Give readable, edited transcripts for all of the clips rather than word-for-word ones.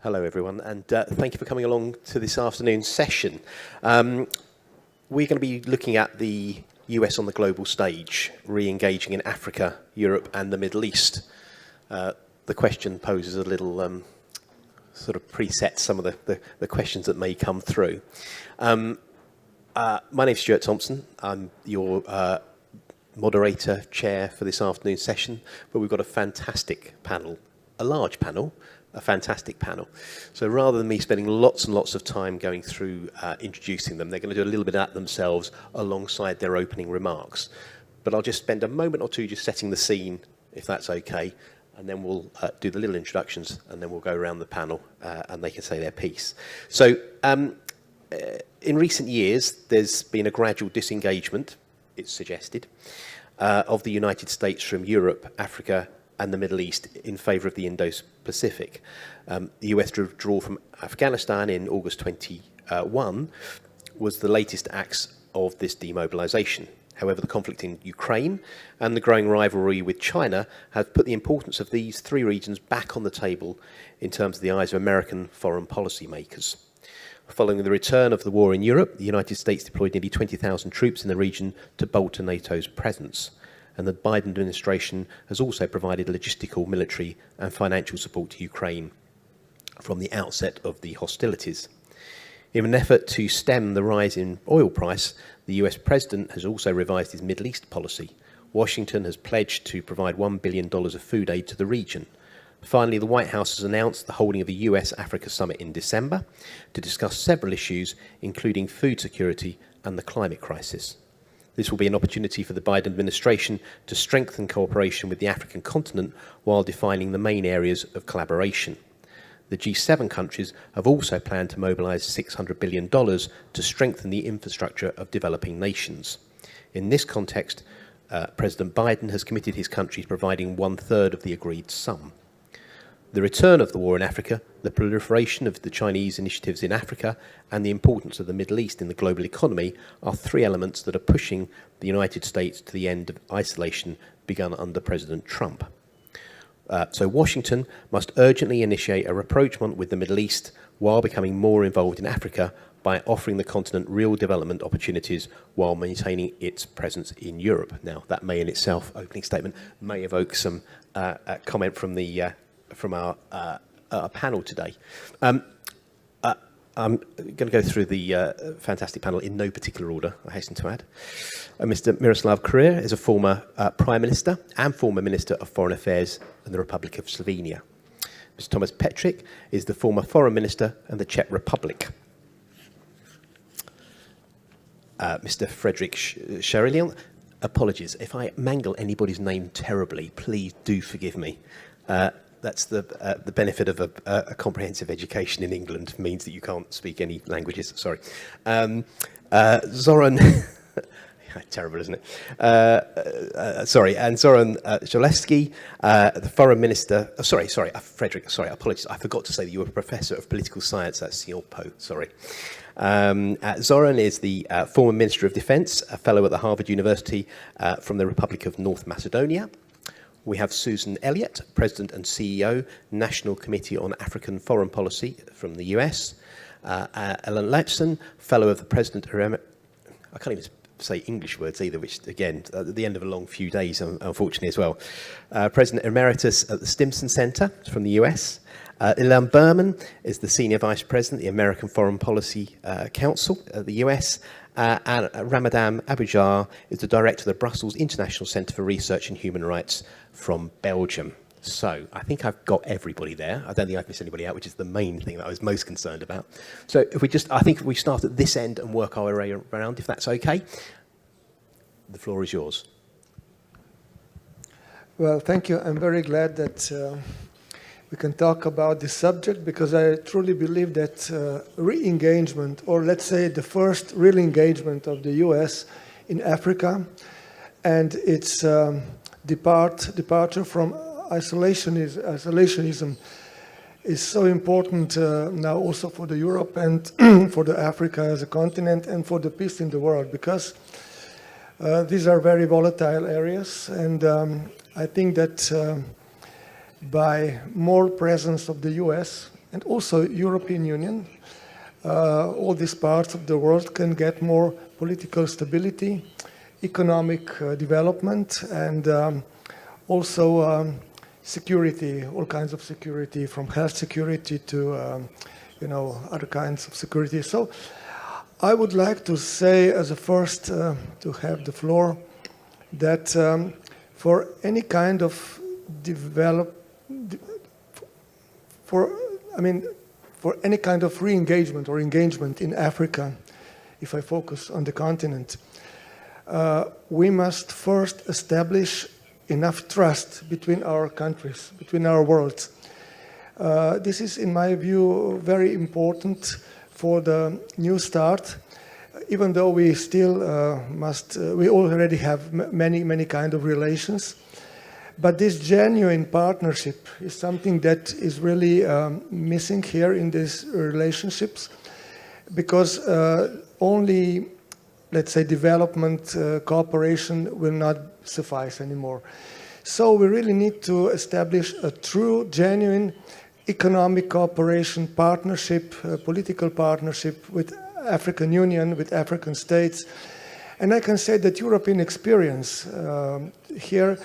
Hello, everyone, and thank you for coming along to this afternoon's session. We're going to be looking at the US on the global stage, re-engaging in Africa, Europe, and the Middle East. The question poses a little sort of preset some of the questions that may come through. My name's Stuart Thompson. I'm your moderator, chair for this afternoon's session, but we've got a fantastic panel, a large panel, a fantastic panel. So rather than me spending lots and lots of time going through introducing them, they're going to do a little bit of that themselves alongside their opening remarks. But I'll just spend a moment or two just setting the scene, if that's okay, and then we'll do the little introductions, and then we'll go around the panel and they can say their piece. So in recent years, there's been a gradual disengagement, it's suggested, of the United States from Europe, Africa, and the Middle East in favour of the Indo-Pacific. The US withdrawal from Afghanistan in August 21 was the latest acts of this demobilisation. However, the conflict in Ukraine and the growing rivalry with China have put the importance of these three regions back on the table in terms of the eyes of American foreign policy makers. Following the return of the war in Europe, the United States deployed nearly 20,000 troops in the region to bolster NATO's presence. And the Biden administration has also provided logistical, military and financial support to Ukraine from the outset of the hostilities. In an effort to stem the rise in oil price, the US president has also revised his Middle East policy. Washington has pledged to provide $1 billion of food aid to the region. Finally, the White House has announced the holding of a US-Africa summit in December to discuss several issues, including food security and the climate crisis. This will be an opportunity for the Biden administration to strengthen cooperation with the African continent while defining the main areas of collaboration. The G7 countries have also planned to mobilise $600 billion to strengthen the infrastructure of developing nations. In this context, President Biden has committed his country to providing 1/3 of the agreed sum. The return of the war in Africa, the proliferation of the Chinese initiatives in Africa, and the importance of the Middle East in the global economy are three elements that are pushing the United States to the end of isolation begun under President Trump. So Washington must urgently initiate a rapprochement with the Middle East while becoming more involved in Africa by offering the continent real development opportunities while maintaining its presence in Europe. Now, that may in itself, opening statement, may evoke some comment from our panel today. I'm going to go through the fantastic panel in no particular order, I hasten to add. Mr. Miroslav Krir is a former Prime Minister and former Minister of Foreign Affairs in the Republic of Slovenia. Mr. Thomas Petrik is the former Foreign Minister in the Czech Republic. Mr. Frederick Sherilian, apologies, if I mangle anybody's name terribly, please do forgive me. That's the benefit of a comprehensive education in England, means that you can't speak any languages. Sorry. Zoran, terrible, isn't it? And Zoran Zalewski, the foreign minister. Frederick. Sorry, apologies. I forgot to say that you were a professor of political science at SIOPO. Sorry. Zoran is the former Minister of Defence, a fellow at the Harvard University from the Republic of North Macedonia. We have Susan Elliott, President and CEO, National Committee on African Foreign Policy from the US. Ellen Latson, Fellow of the President, I can't even say English words either, which again, at the end of a long few days, unfortunately as well. President Emeritus at the Stimson Center from the US. Ilan Berman is the Senior Vice President of the American Foreign Policy Council at the US. And Ramadan Abujar is the Director of the Brussels International Centre for Research and Human Rights from Belgium. So I think I've got everybody there. I don't think I've missed anybody out, which is the main thing that I was most concerned about. So I think if we start at this end and work our way around, if that's okay. The floor is yours. Well, thank you. I'm very glad that we can talk about this subject, because I truly believe that re-engagement, or let's say the first real engagement of the US in Africa and its departure from isolationism is so important now also for the Europe and for the Africa as a continent and for the peace in the world, because these are very volatile areas, and I think that by more presence of the US and also European Union, all these parts of the world can get more political stability, economic development, and also security, all kinds of security, from health security to other kinds of security. So I would like to say, as a first, to have the floor, that for any kind of for any kind of re-engagement or engagement in Africa, if I focus on the continent, we must first establish enough trust between our countries, between our worlds. This is, in my view, very important for the new start, even though we still we already have many kind of relations. But this genuine partnership is something that is really missing here in these relationships, because only, let's say, development cooperation will not suffice anymore. So we really need to establish a true, genuine economic cooperation, partnership, political partnership with African Union, with African states. And I can say that European experience here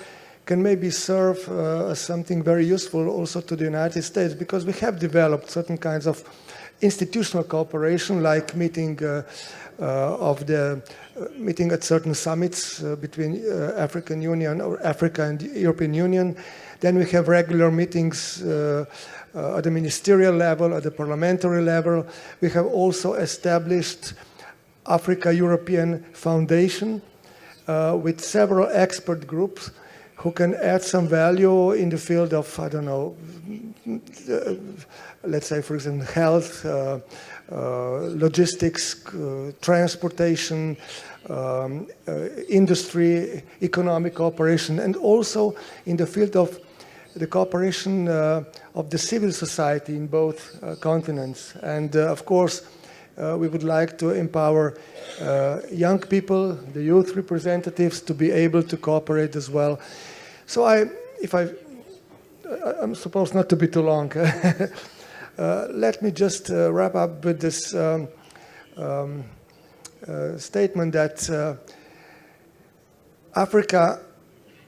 can maybe serve as something very useful also to the United States, because we have developed certain kinds of institutional cooperation, like meeting at certain summits between African Union or Africa and the European Union. Then we have regular meetings at the ministerial level, at the parliamentary level. We have also established Africa-European Foundation with several expert groups who can add some value in the field of, I don't know, let's say, for example, health, logistics, transportation, industry, economic cooperation, and also in the field of the cooperation of the civil society in both continents. And of course, we would like to empower young people, the youth representatives, to be able to cooperate as well. So I'm supposed not to be too long. Let me just wrap up with this statement that Africa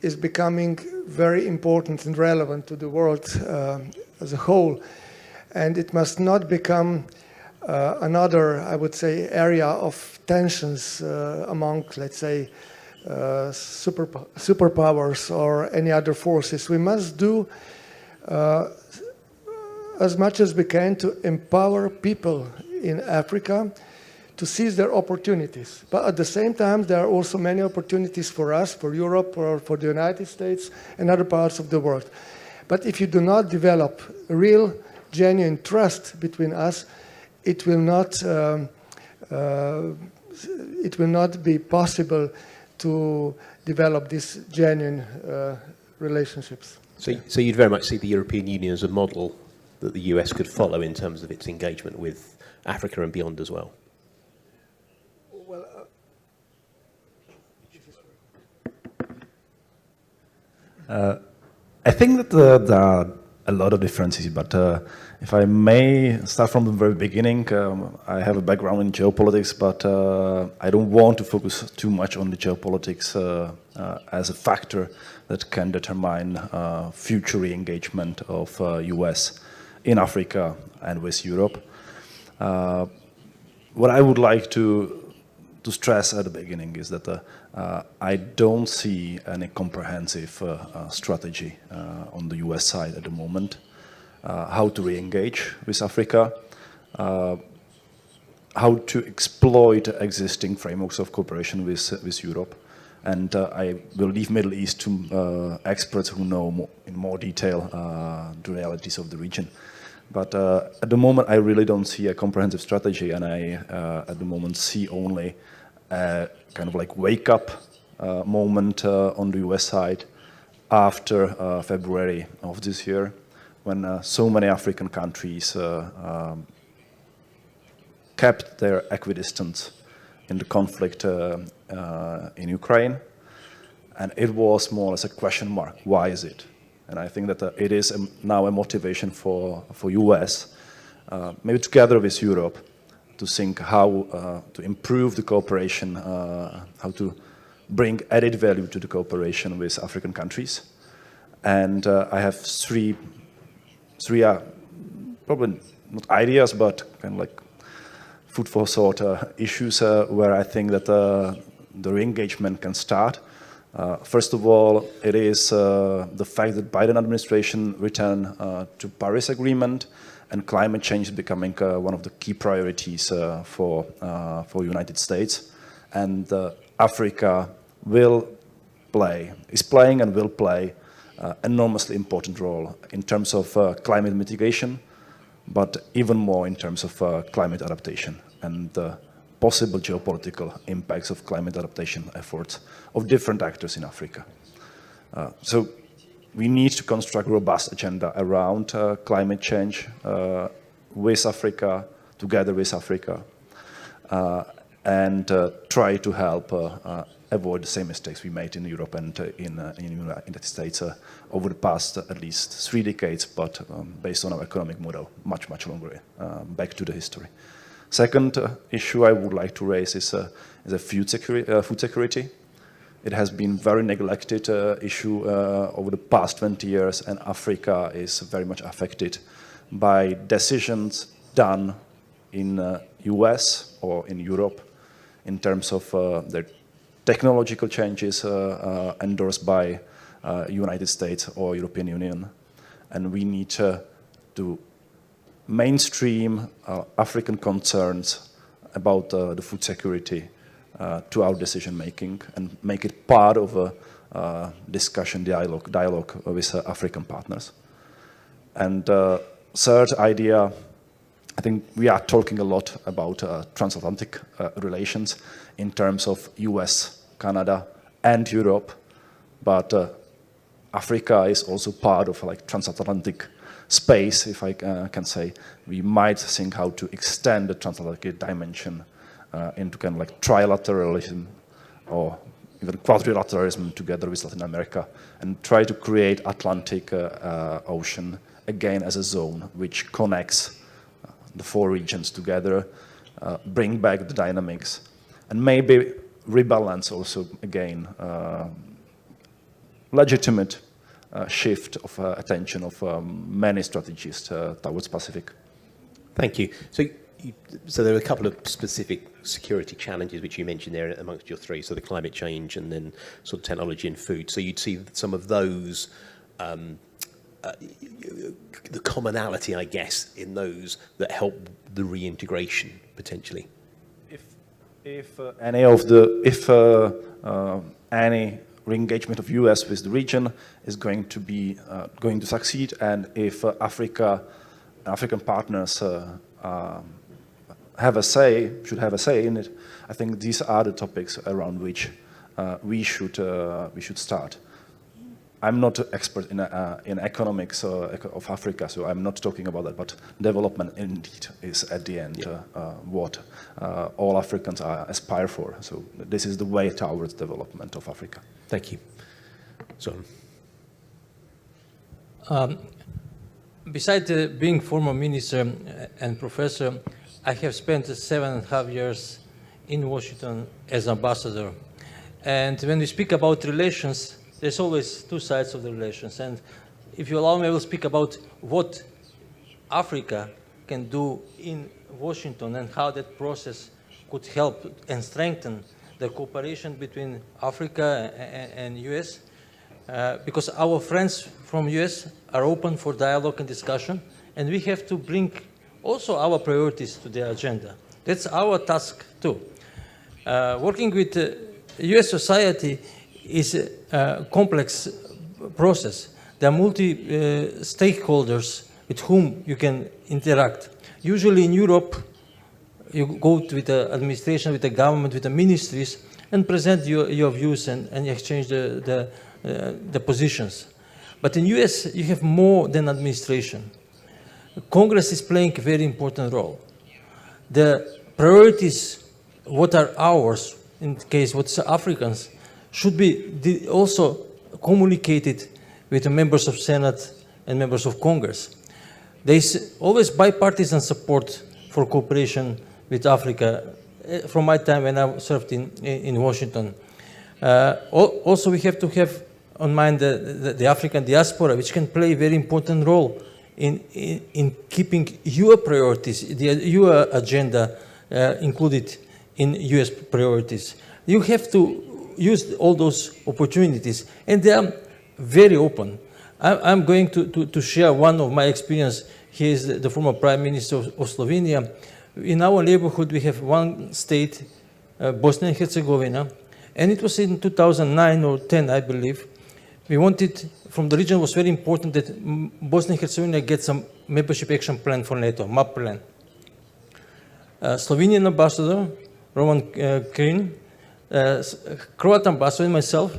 is becoming very important and relevant to the world as a whole, and it must not become another, I would say, area of tensions among, let's say, superpowers or any other forces. We must do as much as we can to empower people in Africa to seize their opportunities. But at the same time, there are also many opportunities for us, for Europe, or for the United States and other parts of the world. But if you do not develop real, genuine trust between us, it will not be possible to develop these genuine relationships. So you'd very much see the European Union as a model that the US could follow in terms of its engagement with Africa and beyond as well? I think that there are a lot of differences, but if I may start from the very beginning, I have a background in geopolitics, but I don't want to focus too much on the geopolitics as a factor that can determine future re-engagement of US in Africa and with Europe. What I would like to stress at the beginning is that I don't see any comprehensive strategy on the US side at the moment. How to re-engage with Africa, how to exploit existing frameworks of cooperation with Europe. And I will leave Middle East to experts who know in more detail the realities of the region. But at the moment, I really don't see a comprehensive strategy, and I, at the moment, see only a kind of like wake-up moment on the US side after February of this year, when so many African countries kept their equidistance in the conflict in Ukraine. And it was more or less a question mark. Why is it? And I think that it is now a motivation for US maybe together with Europe, to think how to improve the cooperation, how to bring added value to the cooperation with African countries. And I have three probably not ideas, but kind of like food for thought issues where I think that the re-engagement can start. First of all, it is the fact that Biden administration returned to Paris Agreement, and climate change is becoming one of the key priorities for United States. And Africa is playing and will play enormously important role in terms of climate mitigation, but even more in terms of climate adaptation and the possible geopolitical impacts of climate adaptation efforts of different actors in Africa. So we need to construct a robust agenda around climate change with Africa, together with Africa, and try to help avoid the same mistakes we made in Europe and in the United States over the past at least 3 decades, but based on our economic model, much, much longer back to the history. Second issue I would like to raise is food security. It has been very neglected issue over the past 20 years, and Africa is very much affected by decisions done in US or in Europe in terms of their technological changes endorsed by United States or European Union. And we need to mainstream African concerns about the food security to our decision making and make it part of a discussion dialogue with African partners. And third idea, I think we are talking a lot about transatlantic relations in terms of US, Canada, and Europe, but Africa is also part of like transatlantic space, if I can say. We might think how to extend the transatlantic dimension into kind of like trilateralism or even quadrilateralism together with Latin America, and try to create Atlantic Ocean again as a zone which connects the 4 regions together, bring back the dynamics, and maybe rebalance also again legitimate shift of attention of many strategies towards Pacific. Thank you. So there are a couple of specific security challenges which you mentioned there amongst your 3, so the climate change and then sort of technology and food. So you'd see some of those, the commonality, I guess, in those that help the reintegration potentially. If any re-engagement of US with the region is going to succeed, and if African partners should have a say in it, I think these are the topics around which we should start. I'm not an expert in economics of Africa, so I'm not talking about that, but development indeed is at the end what all Africans aspire for. So this is the way towards development of Africa. Thank you. So, besides being former minister and professor, I have spent 7.5 years in Washington as ambassador. And when we speak about relations, there's always 2 sides of the relations. And if you allow me, I will speak about what Africa can do in Washington and how that process could help and strengthen the cooperation between Africa and US. Because our friends from US are open for dialogue and discussion, and we have to bring also our priorities to the agenda. That's our task too. Working with US society is a complex process. There are multi-stakeholders with whom you can interact. Usually in Europe, you go with the administration, with the government, with the ministries, and present your views and exchange the positions. But in US, you have more than administration. Congress is playing a very important role. The priorities, what are ours, in case what's Africans, should be also communicated with the members of Senate and members of Congress. There's always bipartisan support for cooperation with Africa from my time when I served in Washington. Also, we have to have on mind the African diaspora, which can play a very important role in keeping your priorities, your agenda included in US priorities. You have to use all those opportunities, and they are very open. I'm going to share one of my experience. He is the former Prime Minister of Slovenia. In our neighborhood, we have one state, Bosnia and Herzegovina, and it was in 2009 or 10, I believe. We wanted, from the region, it was very important that Bosnia and Herzegovina get some membership action plan for NATO, MAP plan. Slovenian ambassador, Roman Krin, Croat ambassador, and myself,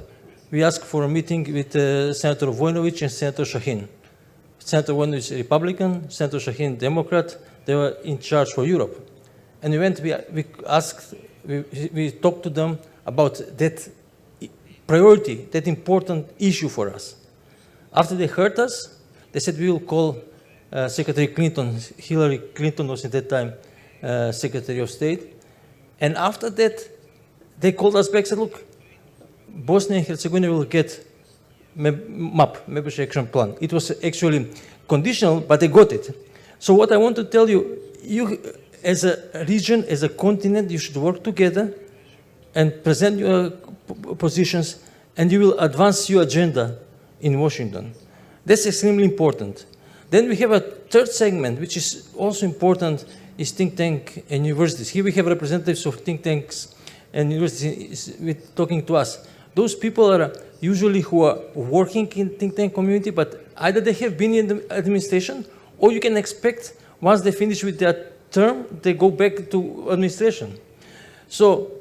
we asked for a meeting with Senator Vojnović and Senator Shahin. Senator Vojnović, Republican, Senator Shahin, Democrat. They were in charge for Europe. And we went, we talked to them about that priority, that important issue for us. After they heard us, they said, we will call Secretary Clinton. Hillary Clinton was at that time Secretary of State. And after that, they called us back and said, look, Bosnia and Herzegovina will get MAP, Membership Action Plan. It was actually conditional, but they got it. So what I want to tell you, you as a region, as a continent, you should work together and present your positions, and you will advance your agenda in Washington. That's extremely important. Then we have a third segment, which is also important, is think tank and universities. Here we have representatives of think tanks and universities talking to us. Those people are usually who are working in think tank community, but either they have been in the administration, or you can expect once they finish with their term, they go back to administration. So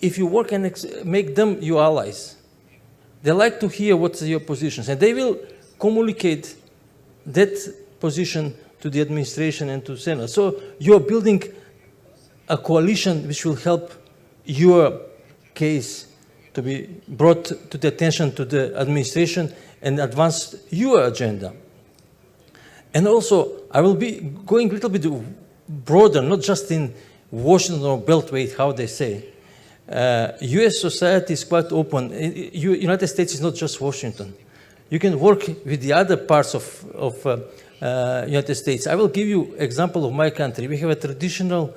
if you work and make them your allies, they like to hear what's your positions, and they will communicate that position to the administration and to Senate. So you're building a coalition which will help your case to be brought to the attention to the administration and advance your agenda. And also, I will be going a little bit broader, not just in Washington or Beltway, how they say. US society is quite open. United States is not just Washington. You can work with the other parts of United States. I will give you an example of my country. We have a traditional,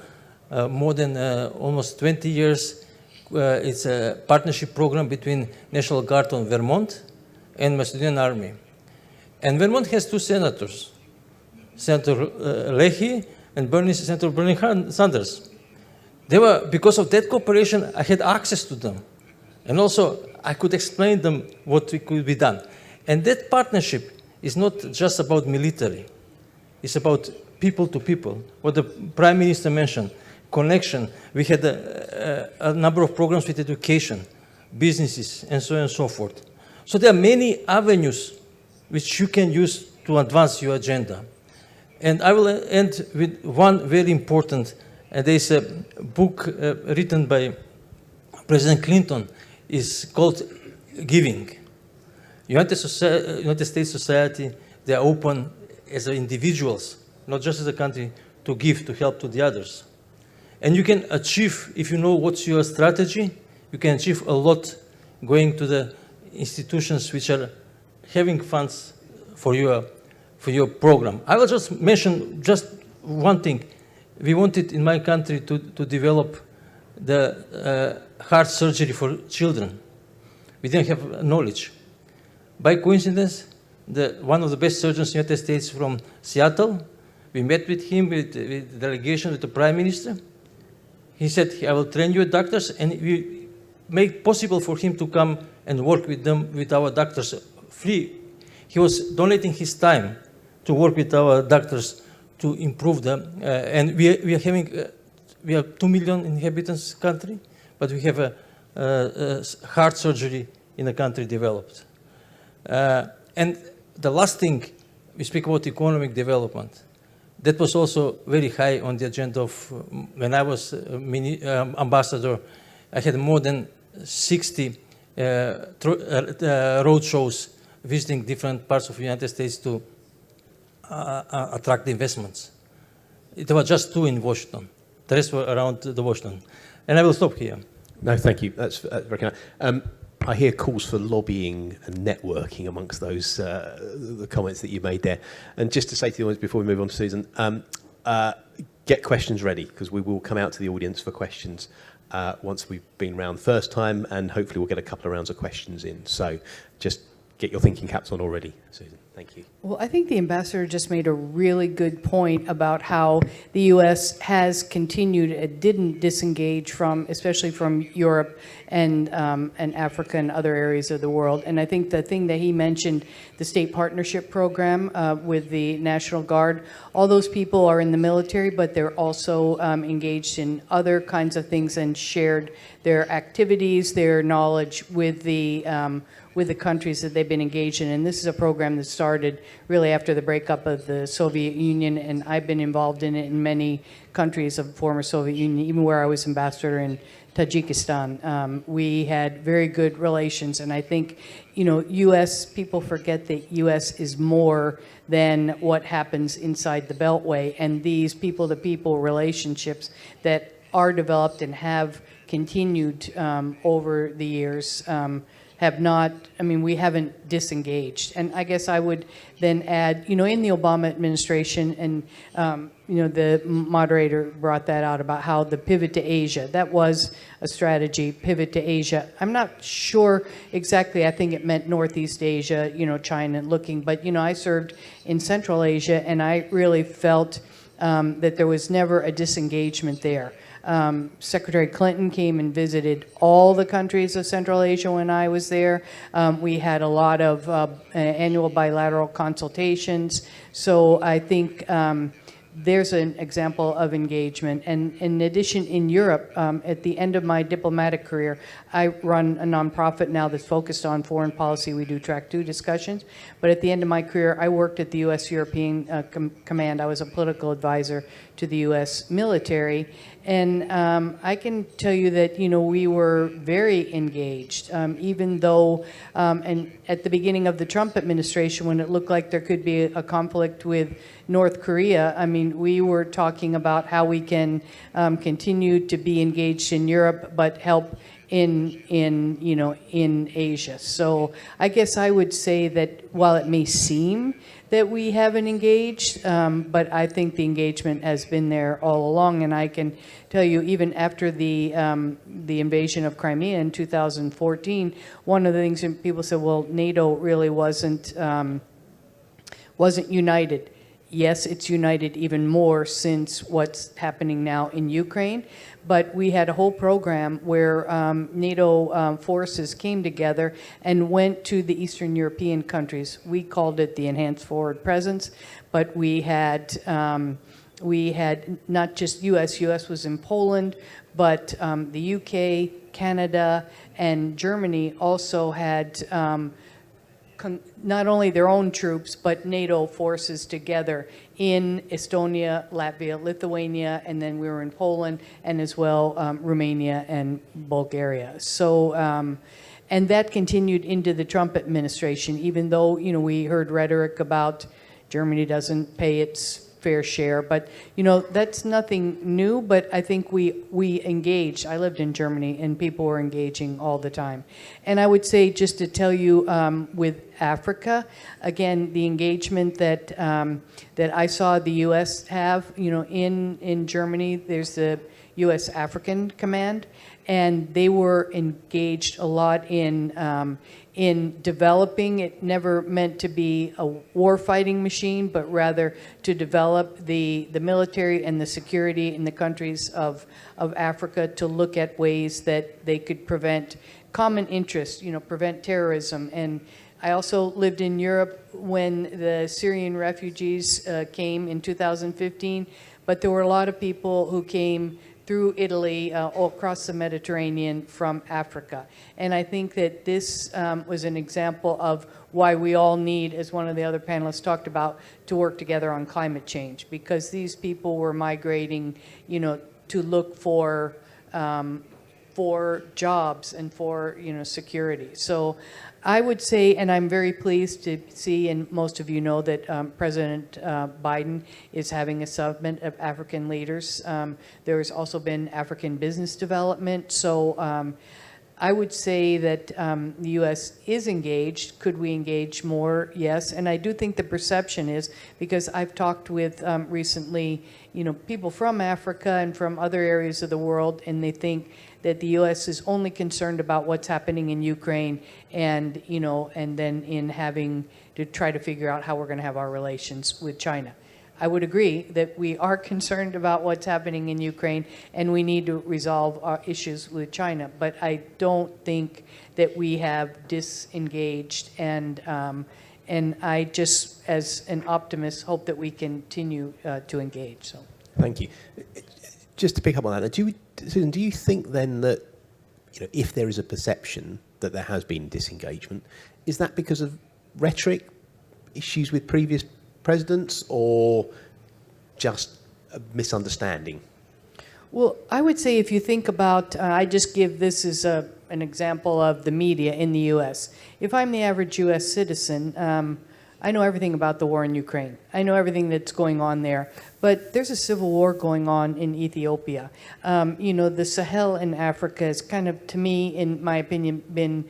more than almost 20 years, it's a partnership program between National Guard of Vermont and Macedonian Army. And Vermont has two senators, Senator Leahy and Senator Bernie Sanders. They were, because of that cooperation, I had access to them. And also, I could explain them what could be done. And that partnership is not just about military. It's about people to people. What the Prime Minister mentioned, connection. We had a number of programs with education, businesses, and so on and so forth. So there are many avenues which you can use to advance your agenda. And I will end with one very important, there's a book written by President Clinton, is called Giving. United States society, they are open as individuals, not just as a country, to give, to help to the others. And you can achieve, if you know what's your strategy, you can achieve a lot going to the institutions which are having funds for your program. I will just mention just one thing. We wanted in my country to develop the heart surgery for children. We didn't have knowledge. By coincidence, one of the best surgeons in the United States from Seattle, we met with him, with the delegation, with the Prime Minister. He said, I will train you doctors, and we made possible for him to come and work with them, with our doctors, free. He was donating his time to work with our doctors to improve them. And we are 2 million inhabitants country, but we have a heart surgery in a country developed. And the last thing, we speak about economic development. That was also very high on the agenda of, when I was ambassador, I had more than 60 road shows visiting different parts of the United States to attract investments. It was just 2 in Washington. The rest were around the Washington. And I will stop here. No, thank you. That's very kind. I hear calls for lobbying and networking amongst those the comments that you made there. And just to say to the audience before we move on to Susan, get questions ready, because we will come out to the audience for questions once we've been round the first time, and hopefully we'll get a couple of rounds of questions in. So just get your thinking caps on already, Susan. Thank you. Well, I think the ambassador just made a really good point about how the U.S. has continued, it didn't disengage from, especially from Europe and Africa and other areas of the world. And I think the thing that he mentioned, the state partnership program with the National Guard, all those people are in the military, but they're also engaged in other kinds of things and shared their activities, their knowledge with the countries that they've been engaged in. And this is a program that started really after the breakup of the Soviet Union, and I've been involved in it in many countries of former Soviet Union, even where I was ambassador in Tajikistan. We had very good relations, and I think, U.S., people forget that U.S. is more than what happens inside the Beltway, and these people-to-people relationships that are developed and have continued over the years have not, we haven't disengaged. And I guess I would then add, in the Obama administration, and, the moderator brought that out about how the pivot to Asia, that was a strategy, pivot to Asia. I'm not sure exactly, I think it meant Northeast Asia, China looking, but, I served in Central Asia, and I really felt that there was never a disengagement there. Secretary Clinton came and visited all the countries of Central Asia when I was there. We had a lot of annual bilateral consultations. So I think there's an example of engagement. And in addition, in Europe, at the end of my diplomatic career, I run a nonprofit now that's focused on foreign policy. We do track 2 discussions. But at the end of my career, I worked at the U.S. European Command. I was a political advisor to the U.S. military. And I can tell you that, we were very engaged, even though, and at the beginning of the Trump administration, when it looked like there could be a conflict with North Korea, we were talking about how we can continue to be engaged in Europe, but help in Asia. So I guess I would say that while it may seem that we haven't engaged, but I think the engagement has been there all along. And I can tell you, even after the invasion of Crimea in 2014, one of the things that people said, well, NATO really wasn't united. Yes, it's united even more since what's happening now in Ukraine. But we had a whole program where NATO forces came together and went to the Eastern European countries. We called it the Enhanced Forward Presence, but we had not just U.S. U.S. was in Poland, but the U.K., Canada, and Germany also had not only their own troops, but NATO forces together in Estonia, Latvia, Lithuania, and then we were in Poland, and as well Romania and Bulgaria. So, and that continued into the Trump administration, even though, we heard rhetoric about Germany doesn't pay its fair share, but that's nothing new. But I think we engaged. I lived in Germany, and people were engaging all the time. And I would say, just to tell you, with Africa, again, the engagement that that I saw the U.S. have, in Germany, there's the U.S. African Command, and they were engaged a lot in developing. It never meant to be a war-fighting machine, but rather to develop the military and the security in the countries of Africa, to look at ways that they could prevent common interests, prevent terrorism. And I also lived in Europe when the Syrian refugees came in 2015, but there were a lot of people who came through Italy, all across the Mediterranean from Africa. And I think that this was an example of why we all need, as one of the other panelists talked about, to work together on climate change, because these people were migrating, to look for for jobs and for, security. So I would say, and I'm very pleased to see, and most of you know that President Biden is having a summit of African leaders. There has also been African business development. So I would say that the U.S. is engaged. Could we engage more? Yes. And I do think the perception is, because I've talked with recently, people from Africa and from other areas of the world, and they think that the U.S. is only concerned about what's happening in Ukraine and, and then in having to try to figure out how we're going to have our relations with China. I would agree that we are concerned about what's happening in Ukraine and we need to resolve our issues with China. But I don't think that we have disengaged, and I just, as an optimist, hope that we continue to engage. So, Thank you. Just to pick up on that, Susan, do you think then that, if there is a perception that there has been disengagement, is that because of rhetoric, issues with previous presidents, or just a misunderstanding? well, I would say if you think about, I just give this as an example of the media in the U.S. If I'm the average U.S. citizen, I know everything about the war in Ukraine. I know everything that's going on there. But there's a civil war going on in Ethiopia. The Sahel in Africa is kind of, to me, in my opinion, been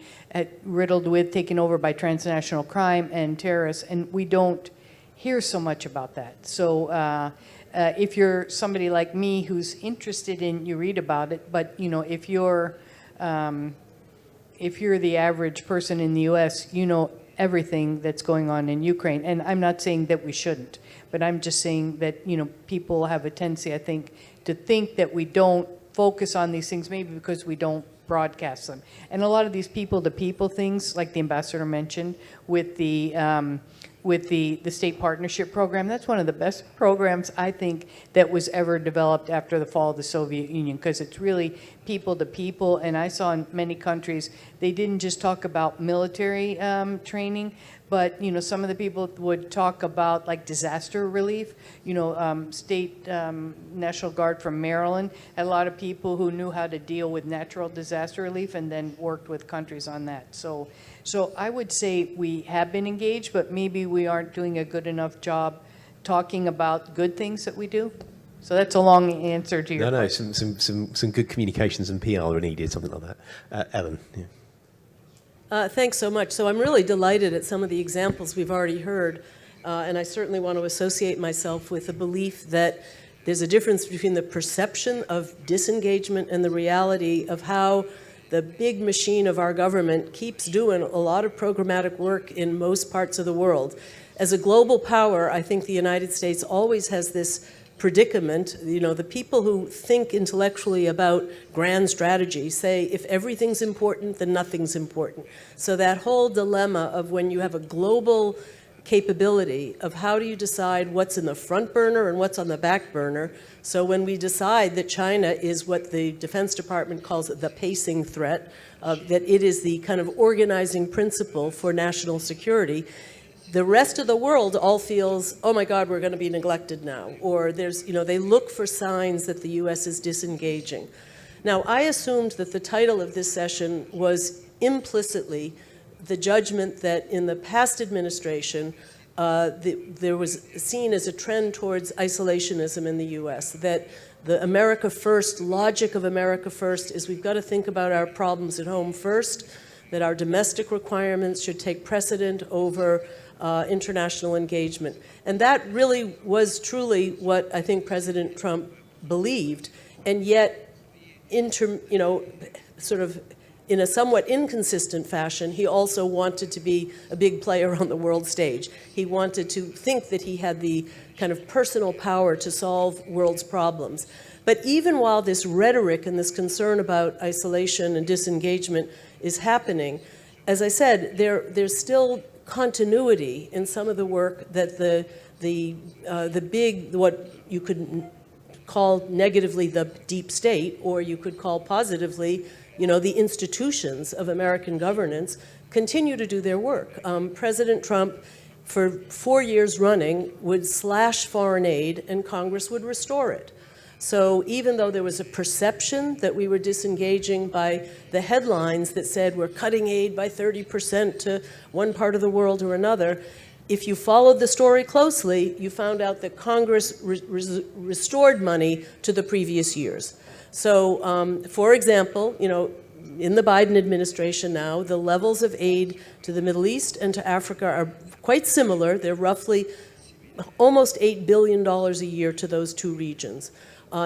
riddled with, taken over by transnational crime and terrorists, and we don't hear so much about that. So if you're somebody like me who's interested in, you read about it, but if you're the average person in the U.S., you know everything that's going on in Ukraine. And I'm not saying that we shouldn't, but I'm just saying that, people have a tendency, I think, to think that we don't focus on these things, maybe because we don't broadcast them. And a lot of these people-to-people things, like the ambassador mentioned, with the state partnership program, that's one of the best programs, I think, that was ever developed after the fall of the Soviet Union, because it's really people to people. And I saw in many countries, they didn't just talk about military training, but some of the people would talk about like disaster relief. State National Guard from Maryland had a lot of people who knew how to deal with natural disaster relief, and then worked with countries on that. So I would say we have been engaged, but maybe we aren't doing a good enough job talking about good things that we do. So that's a long answer to your question. Some good communications and PR are needed, something like that. Ellen. Yeah. Thanks so much. So I'm really delighted at some of the examples we've already heard, and I certainly want to associate myself with the belief that there's a difference between the perception of disengagement and the reality of how the big machine of our government keeps doing a lot of programmatic work in most parts of the world. As a global power, I think the United States always has this predicament. The people who think intellectually about grand strategy say if everything's important, then nothing's important. So that whole dilemma of when you have a global capability of how do you decide what's in the front burner and what's on the back burner. So when we decide that China is what the Defense Department calls the pacing threat, that it is the kind of organizing principle for national security, the rest of the world all feels, oh my God, we're going to be neglected now. Or they look for signs that the U.S. is disengaging. Now, I assumed that the title of this session was implicitly the judgment that in the past administration, there was seen as a trend towards isolationism in the U.S., that the America First, logic of America First is we've got to think about our problems at home first, that our domestic requirements should take precedent over international engagement. And that really was truly what I think President Trump believed, and yet, sort of in a somewhat inconsistent fashion, he also wanted to be a big player on the world stage. He wanted to think that he had the kind of personal power to solve world's problems. But even while this rhetoric and this concern about isolation and disengagement is happening, as I said, there's still continuity in some of the work that the big, what you could call negatively the deep state, or you could call positively, the institutions of American governance continue to do their work. President Trump, for 4 years running, would slash foreign aid, and Congress would restore it. So even though there was a perception that we were disengaging by the headlines that said we're cutting aid by 30% to one part of the world or another, if you followed the story closely, you found out that Congress restored money to the previous years. So, for example, in the Biden administration now, the levels of aid to the Middle East and to Africa are quite similar. They're roughly almost $8 billion a year to those two regions.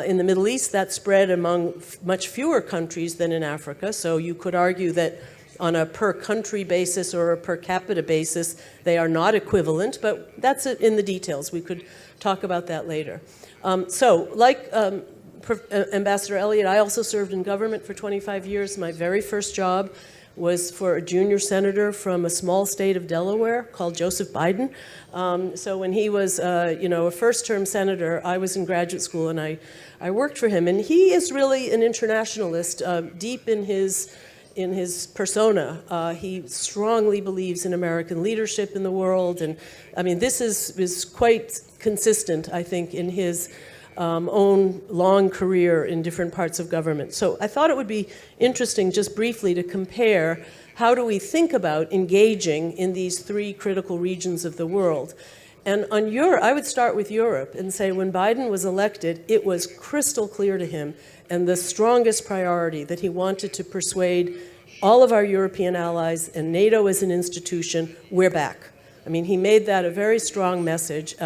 In the Middle East, that's spread among much fewer countries than in Africa, so you could argue that on a per-country basis or a per-capita basis, they are not equivalent, but that's in the details. We could talk about that later. Like Ambassador Elliott, I also served in government for 25 years. My very first job was for a junior senator from a small state of Delaware called Joseph Biden. So when he was, a first-term senator, I was in graduate school and I worked for him. And he is really an internationalist, deep in his persona. He strongly believes in American leadership in the world. And I mean, this is quite consistent, I think, in his own long career in different parts of government. So I thought it would be interesting just briefly to compare how do we think about engaging in these three critical regions of the world. And on Europe, I would start with Europe and say when Biden was elected, it was crystal clear to him and the strongest priority that he wanted to persuade all of our European allies and NATO as an institution, we're back. I mean, he made that a very strong message.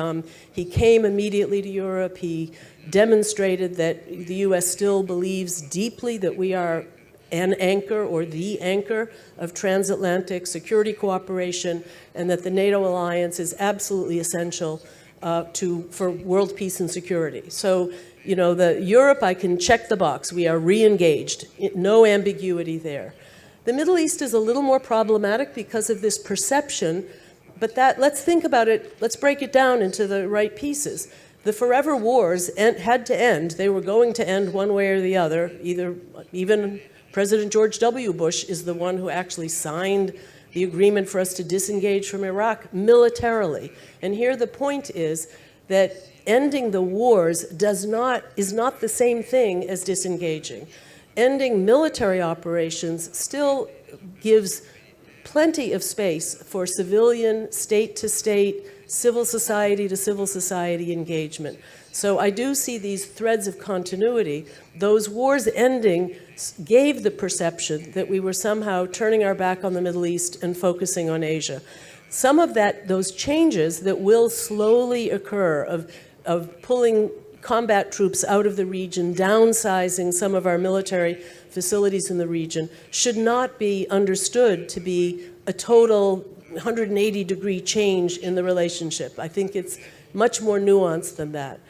He came immediately to Europe. He demonstrated that the U.S. still believes deeply that we are an anchor or the anchor of transatlantic security cooperation and that the NATO alliance is absolutely essential for world peace and security. So, the Europe, I can check the box. We are re-engaged. No ambiguity there. The Middle East is a little more problematic because of this perception. But let's think about it, let's break it down into the right pieces. The forever wars had to end. They were going to end one way or the other. Even President George W. Bush is the one who actually signed the agreement for us to disengage from Iraq militarily. And here the point is that ending the wars is not the same thing as disengaging. Ending military operations still gives plenty of space for civilian, state-to-state, civil society to civil society engagement. So I do see these threads of continuity. Those wars ending gave the perception that we were somehow turning our back on the Middle East and focusing on Asia. Some of those changes that will slowly occur of pulling combat troops out of the region, downsizing some of our military facilities in the region, should not be understood to be a total 180-degree change in the relationship. I think it's much more nuanced than that.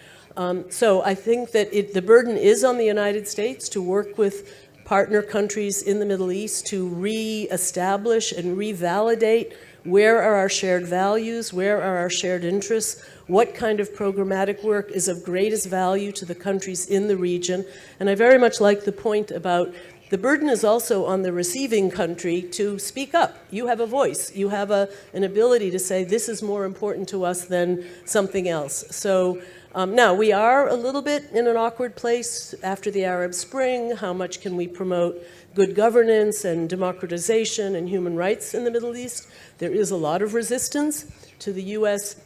So I think that the burden is on the United States to work with partner countries in the Middle East to re-establish and revalidate where are our shared values, where are our shared interests, what kind of programmatic work is of greatest value to the countries in the region. And I very much like the point about the burden is also on the receiving country to speak up. You have a voice. You have an ability to say, this is more important to us than something else. So now, we are a little bit in an awkward place after the Arab Spring. How much can we promote good governance and democratization and human rights in the Middle East? There is a lot of resistance to the U.S.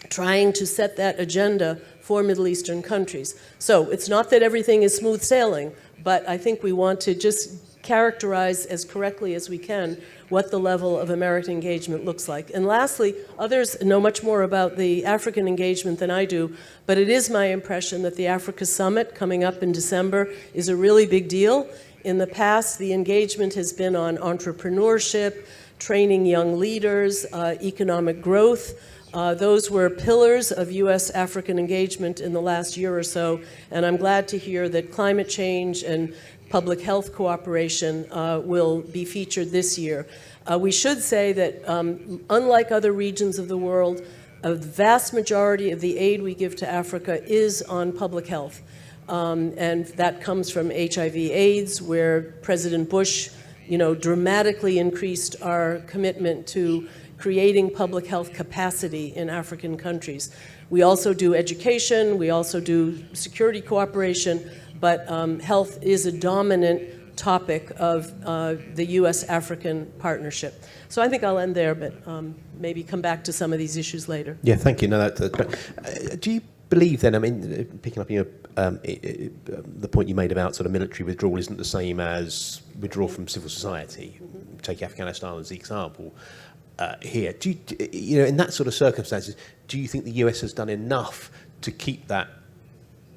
trying to set that agenda for Middle Eastern countries. So it's not that everything is smooth sailing, but I think we want to just characterize as correctly as we can what the level of American engagement looks like. And lastly, others know much more about the African engagement than I do, but it is my impression that the Africa Summit coming up in December is a really big deal. In the past, the engagement has been on entrepreneurship, training young leaders, economic growth. Those were pillars of U.S.-African engagement in the last year or so, and I'm glad to hear that climate change and public health cooperation will be featured this year. We should say that unlike other regions of the world, a vast majority of the aid we give to Africa is on public health. And that comes from HIV/AIDS, where President Bush, dramatically increased our commitment to creating public health capacity in African countries. We also do education, we also do security cooperation, but health is a dominant topic of the U.S.-African partnership. So I think I'll end there, but maybe come back to some of these issues later. Yeah, thank you. No, do you believe then, I mean, picking up your, the point you made about sort of military withdrawal isn't the same as withdrawal from civil society? Mm-hmm. Take Afghanistan as the example here. You know, in that sort of circumstances, do you think the US has done enough to keep that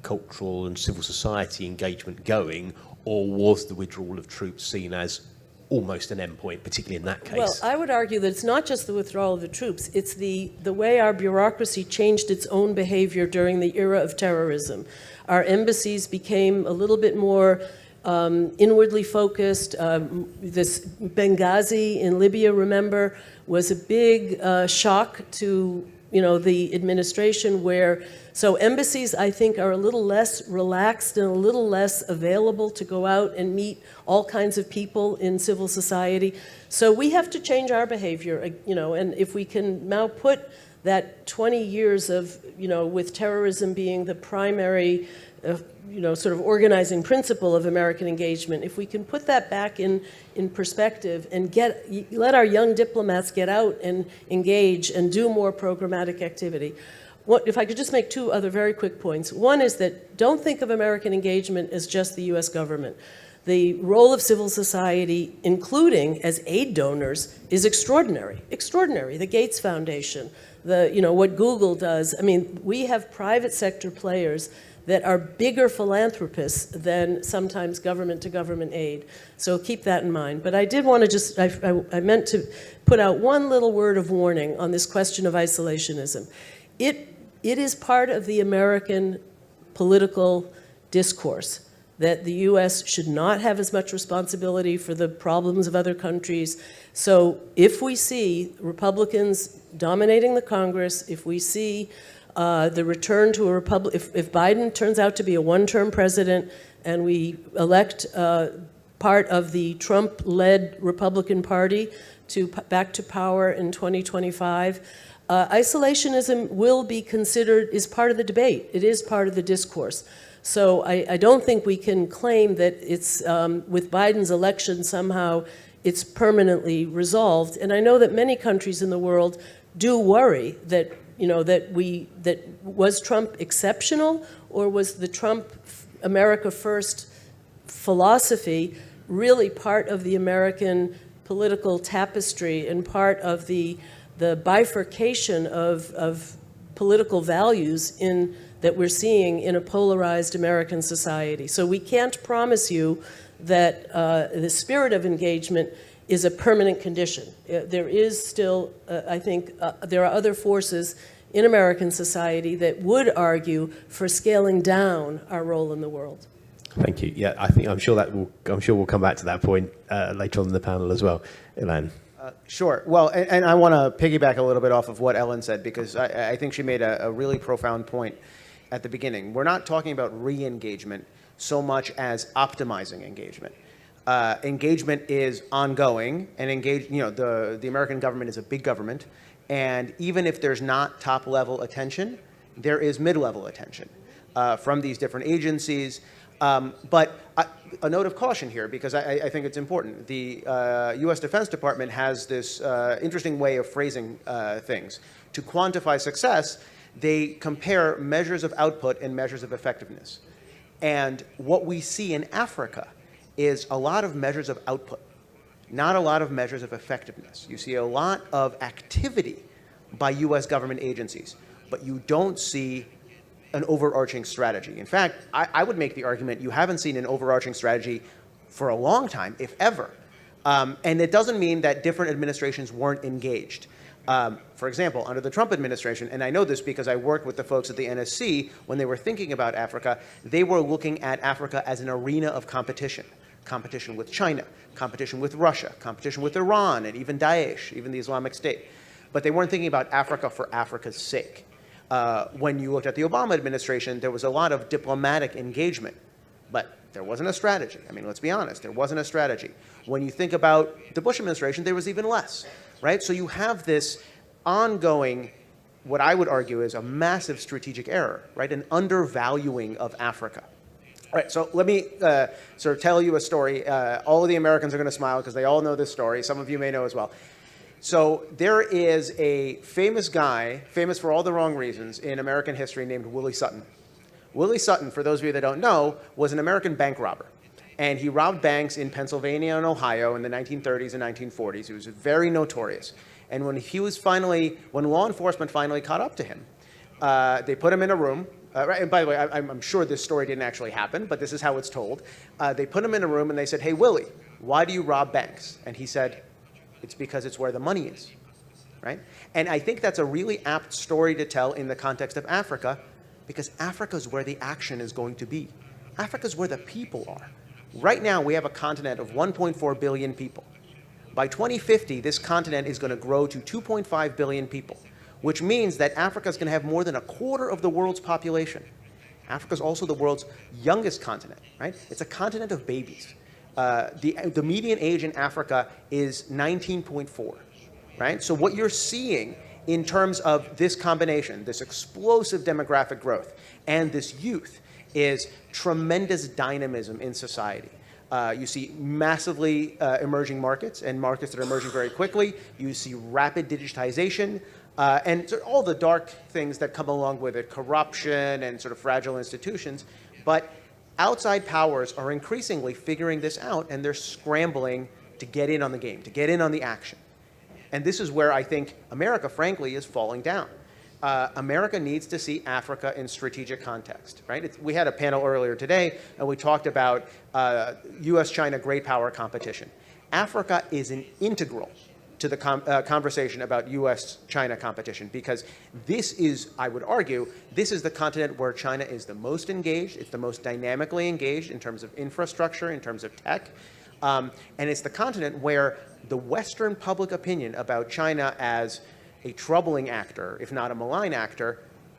cultural and civil society engagement going, or was the withdrawal of troops seen as almost an endpoint, particularly in that case? Well, I would argue that it's not just the withdrawal of the troops, it's the way our bureaucracy changed its own behavior during the era of terrorism. Our embassies became a little bit more inwardly focused. This Benghazi in Libya, remember, was a big shock to the administration, where so embassies, I think, are a little less relaxed and a little less available to go out and meet all kinds of people in civil society. So we have to change our behavior, and if we can now put that 20 years of, with terrorism being the primary, sort of organizing principle of American engagement, if we can put that back in perspective and let our young diplomats get out and engage and do more programmatic activity. If I could just make two other very quick points. One is that don't think of American engagement as just the US government. The role of civil society, including as aid donors, is extraordinary. Extraordinary. The Gates Foundation, what Google does. I mean, we have private sector players that are bigger philanthropists than sometimes government-to-government aid. So keep that in mind. But I did want to just, I meant to put out one little word of warning on this question of isolationism. It is part of the American political discourse that the U.S. should not have as much responsibility for the problems of other countries. So if we see Republicans dominating the Congress, if we see the return to a republic, if Biden turns out to be a one-term president and we elect part of the Trump-led Republican Party back to power in 2025, isolationism will be considered, is part of the debate. It is part of the discourse. So I don't think we can claim that it's, with Biden's election somehow, it's permanently resolved. And I know that many countries in the world do worry that, that was Trump exceptional, or was the Trump America First philosophy really part of the American political tapestry and part of the bifurcation of political values that we're seeing in a polarized American society. So we can't promise you that the spirit of engagement is a permanent condition. There is still, I think, there are other forces in American society that would argue for scaling down our role in the world. Thank you. Yeah, I'm sure we'll come back to that point later on in the panel as well. Ilan. Sure. Well, and I want to piggyback a little bit off of what Ellen said, because I think she made a really profound point at the beginning. We're not talking about re-engagement so much as optimizing engagement. Engagement is ongoing, and the American government is a big government, and even if there's not top-level attention, there is mid-level attention from these different agencies. But a note of caution here, because I think it's important. The U.S. Defense Department has this interesting way of phrasing things. To quantify success, they compare measures of output and measures of effectiveness. And what we see in Africa is a lot of measures of output, not a lot of measures of effectiveness. You see a lot of activity by U.S. government agencies, but you don't see an overarching strategy. In fact, I would make the argument you haven't seen an overarching strategy for a long time, if ever. And it doesn't mean that different administrations weren't engaged. For example, under the Trump administration, and I know this because I worked with the folks at the NSC when they were thinking about Africa, they were looking at Africa as an arena of competition. Competition with China, competition with Russia, competition with Iran, and even Daesh, even the Islamic State. But they weren't thinking about Africa for Africa's sake. When you looked at the Obama administration, there was a lot of diplomatic engagement, but there wasn't a strategy. I mean, let's be honest, there wasn't a strategy. When you think about the Bush administration, there was even less, right? So you have this ongoing, what I would argue is a massive strategic error, right? An undervaluing of Africa. All right, so let me sort of tell you a story. All of the Americans are going to smile because they all know this story. Some of you may know as well. So there is a famous guy, famous for all the wrong reasons, in American history named Willie Sutton. Willie Sutton, for those of you that don't know, was an American bank robber. And he robbed banks in Pennsylvania and Ohio in the 1930s and 1940s. He was very notorious. And when law enforcement finally caught up to him, they put him in a room. Right, and by the way, I'm sure this story didn't actually happen, but this is how it's told. They put him in a room and they said, "Hey, Willie, why do you rob banks?" And he said, "It's because it's where the money is." Right? And I think that's a really apt story to tell in the context of Africa, because Africa is where the action is going to be. Africa is where the people are. Right now, we have a continent of 1.4 billion people. By 2050, this continent is going to grow to 2.5 billion people, which means that Africa is going to have more than a quarter of the world's population. Africa is also the world's youngest continent, right? It's a continent of babies. The median age in Africa is 19.4, right? So what you're seeing in terms of this combination, this explosive demographic growth, and this youth, is tremendous dynamism in society. You see massively emerging markets, and markets that are emerging very quickly. You see rapid digitization, and sort of all the dark things that come along with it, corruption and sort of fragile institutions. But outside powers are increasingly figuring this out, and they're scrambling to get in on the game, to get in on the action. And this is where I think America, frankly, is falling down. America needs to see Africa in strategic context, right? We had a panel earlier today, and we talked about U.S.-China great power competition. Africa is an integral to the conversation about U.S.-China competition, because this is, I would argue, this is the continent where China is the most engaged. It's the most dynamically engaged in terms of infrastructure, in terms of tech. And it's the continent where the Western public opinion about China as a troubling actor, if not a malign actor,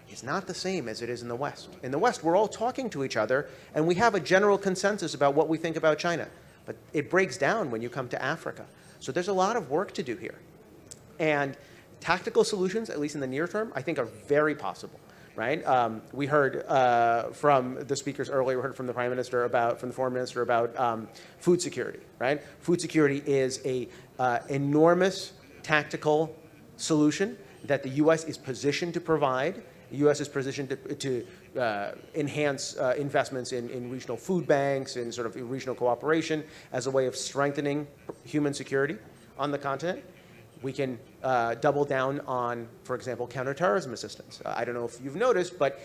is not the same as it is in the West. In the West, we're all talking to each other, and we have a general consensus about what we think about China. But it breaks down when you come to Africa. So there's a lot of work to do here. And tactical solutions, at least in the near term, I think are very possible, right? We heard from the speakers earlier, we heard from the Prime Minister from the Foreign Minister about food security, right? Food security is a enormous tactical solution that the U.S. is positioned to provide. The U.S. is positioned to enhance investments in regional food banks and sort of regional cooperation as a way of strengthening human security on the continent. We can double down on, for example, counterterrorism assistance. I don't know if you've noticed, but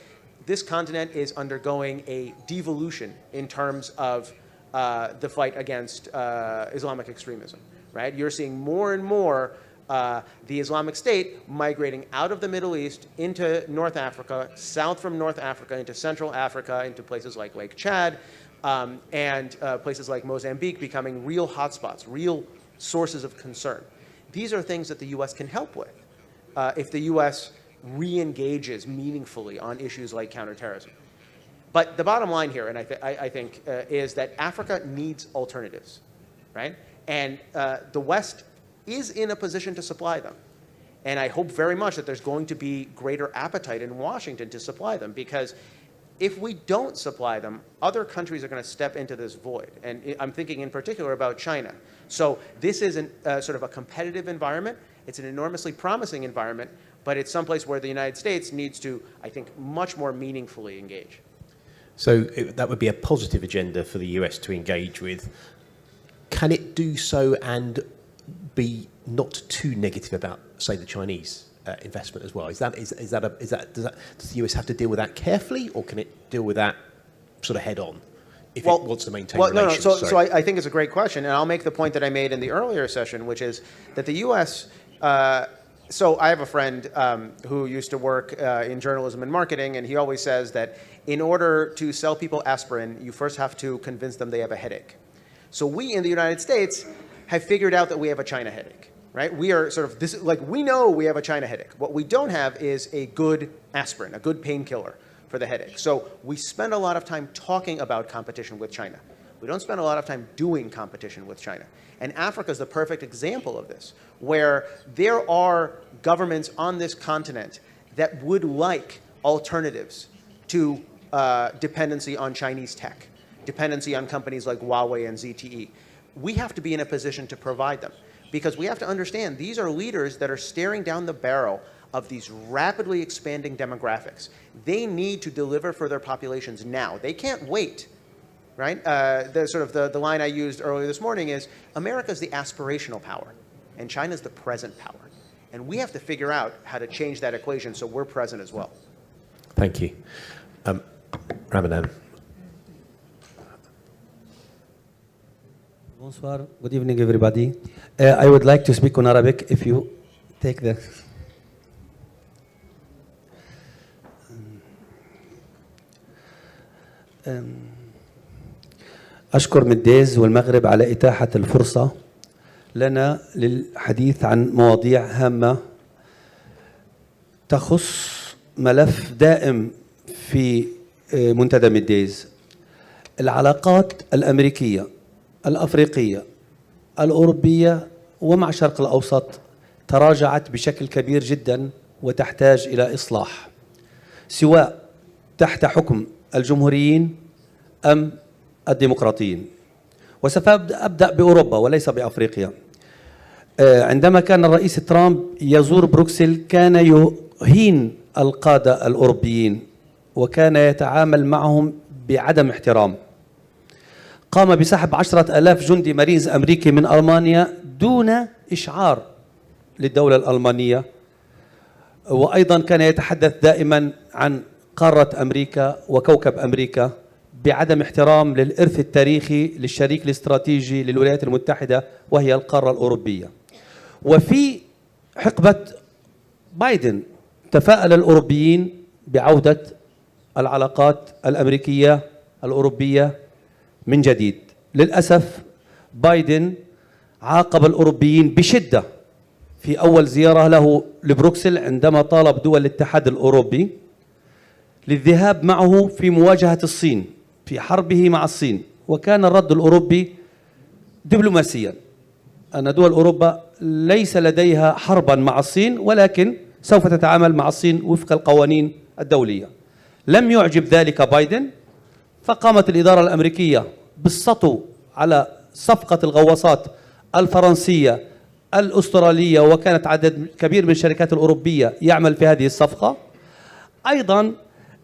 this continent is undergoing a devolution in terms of the fight against Islamic extremism, right? You're seeing more and more the Islamic State migrating out of the Middle East into North Africa, south from North Africa into Central Africa, into places like Lake Chad, and places like Mozambique becoming real hotspots, real sources of concern. These are things that the U.S. can help with if the U.S. re-engages meaningfully on issues like counterterrorism. But the bottom line here, and I think, is that Africa needs alternatives, right? And the West is in a position to supply them. And I hope very much that there's going to be greater appetite in Washington to supply them, because if we don't supply them, other countries are going to step into this void. And I'm thinking in particular about China. So this is sort of a competitive environment. It's an enormously promising environment, but it's someplace where the United States needs to, I think, much more meaningfully engage. So that would be a positive agenda for the US to engage with. Can it do so and be not too negative about, say, the Chinese investment as well? Does the US have to deal with that carefully, or can it deal with that sort of head on if it wants to maintain relations? So I think it's a great question, and I'll make the point that I made in the earlier session, which is that the US. So I have a friend who used to work in journalism and marketing, and he always says that in order to sell people aspirin, you first have to convince them they have a headache. So we in the United States have figured out that we have a China headache, right? We are sort of this, like, we know we have a China headache. What we don't have is a good aspirin, a good painkiller for the headache. So we spend a lot of time talking about competition with China. We don't spend a lot of time doing competition with China. And Africa is the perfect example of this, where there are governments on this continent that would like alternatives to dependency on Chinese tech, dependency on companies like Huawei and ZTE. We have to be in a position to provide them, because we have to understand these are leaders that are staring down the barrel of these rapidly expanding demographics. They need to deliver for their populations now. They can't wait, right? The line I used earlier this morning is, America's the aspirational power, and China's the present power. And we have to figure out how to change that equation so we're present as well. Thank you. Ramadan. Bonsoir. Good evening, everybody. I would like to speak on Arabic if you take the... أشكر ميديز والمغرب على إتاحة الفرصة لنا للحديث عن مواضيع هامة تخص ملف دائم في منتدى ميديز. العلاقات الأمريكية الأفريقية الأوروبية ومع الشرق الأوسط تراجعت بشكل كبير جدا وتحتاج إلى إصلاح، سواء تحت حكم الجمهوريين أم الديمقراطيين. وسوف أبدأ بأوروبا وليس بأفريقيا. عندما كان الرئيس ترامب يزور بروكسل كان يهين القادة الأوروبيين وكان يتعامل معهم بعدم احترام. قام بسحب 10,000 جندي مارينز أمريكي من ألمانيا دون إشعار للدولة الألمانية، وأيضا كان يتحدث دائما عن قارة أمريكا وكوكب أمريكا بعدم احترام للإرث التاريخي للشريك الاستراتيجي للولايات المتحدة وهي القارة الأوروبية. وفي حقبة بايدن تفاءل الأوروبيين بعودة العلاقات الأمريكية الأوروبية من جديد. للأسف بايدن عاقب الأوروبيين بشدة في أول زيارة له لبروكسل عندما طالب دول الاتحاد الأوروبي للذهاب معه في مواجهة الصين في حربه مع الصين، وكان الرد الأوروبي دبلوماسيا أن دول أوروبا ليس لديها حربا مع الصين ولكن سوف تتعامل مع الصين وفق القوانين الدولية. لم يعجب ذلك بايدن، فقامت الإدارة الأمريكية بالسطو على صفقة الغواصات الفرنسية الأسترالية، وكانت عدد كبير من الشركات الأوروبية يعمل في هذه الصفقة. أيضا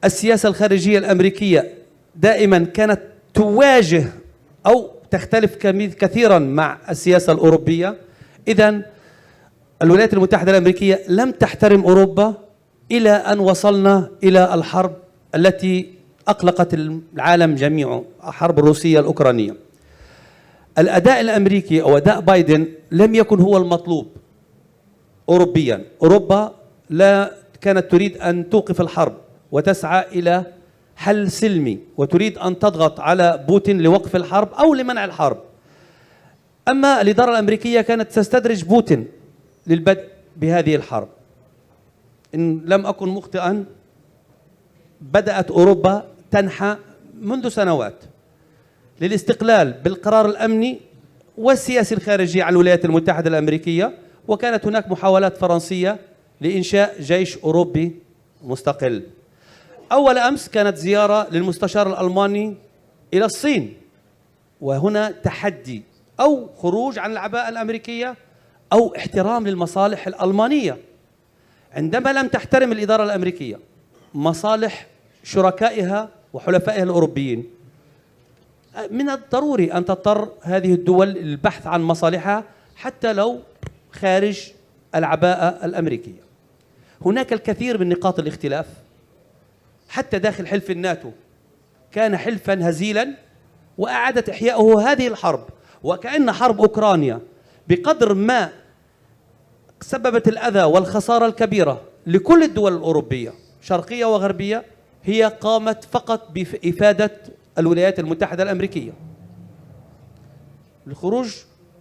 السياسة الخارجية الأمريكية دائما كانت تواجه أو تختلف كثيرا مع السياسة الأوروبية. إذن الولايات المتحدة الأمريكية لم تحترم أوروبا إلى أن وصلنا إلى الحرب التي أقلقت العالم جميعه، الحرب الروسية الأوكرانية. الأداء الأمريكي أو أداء بايدن لم يكن هو المطلوب أوروبيا. أوروبا لا كانت تريد أن توقف الحرب وتسعى إلى حل سلمي وتريد أن تضغط على بوتين لوقف الحرب أو لمنع الحرب. أما الإدارة الأمريكية كانت تستدرج بوتين للبدء بهذه الحرب. إن لم أكن مخطئا بدأت أوروبا تنحى منذ سنوات للاستقلال بالقرار الأمني والسياسي الخارجي على الولايات المتحدة الأمريكية، وكانت هناك محاولات فرنسية لإنشاء جيش أوروبي مستقل. أول أمس كانت زيارة للمستشار الألماني إلى الصين، وهنا تحدي أو خروج عن العباءة الأمريكية أو احترام للمصالح الألمانية. عندما لم تحترم الإدارة الأمريكية مصالح شركائها وحلفائها الأوروبيين، من الضروري أن تضطر هذه الدول للبحث عن مصالحها حتى لو خارج العباءة الأمريكية. هناك الكثير من نقاط الاختلاف، حتى داخل حلف الناتو كان حلفا هزيلا، وأعادت إحياؤه هذه الحرب، وكأن حرب أوكرانيا بقدر ما سببت الأذى والخسارة الكبيرة لكل الدول الأوروبية شرقية وغربية، هي قامت فقط بإفادة الولايات المتحدة الأمريكية. الخروج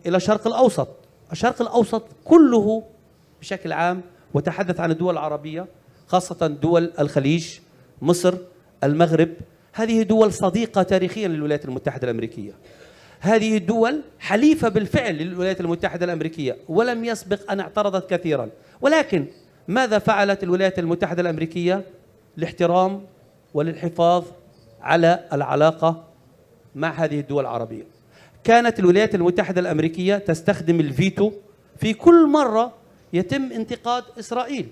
إلى الشرق الأوسط، الشرق الأوسط كله بشكل عام، وتحدث عن الدول العربية خاصة دول الخليج، مصر، المغرب، هذه دول صديقة تاريخيا للولايات المتحدة الأمريكية. هذه الدول حليفة بالفعل للولايات المتحدة الأمريكية، ولم يسبق أن اعترضت كثيرا. ولكن ماذا فعلت الولايات المتحدة الأمريكية لاحترام وللحفاظ على العلاقة مع هذه الدول العربية؟ كانت الولايات المتحدة الأمريكية تستخدم الفيتو في كل مرة يتم انتقاد إسرائيل،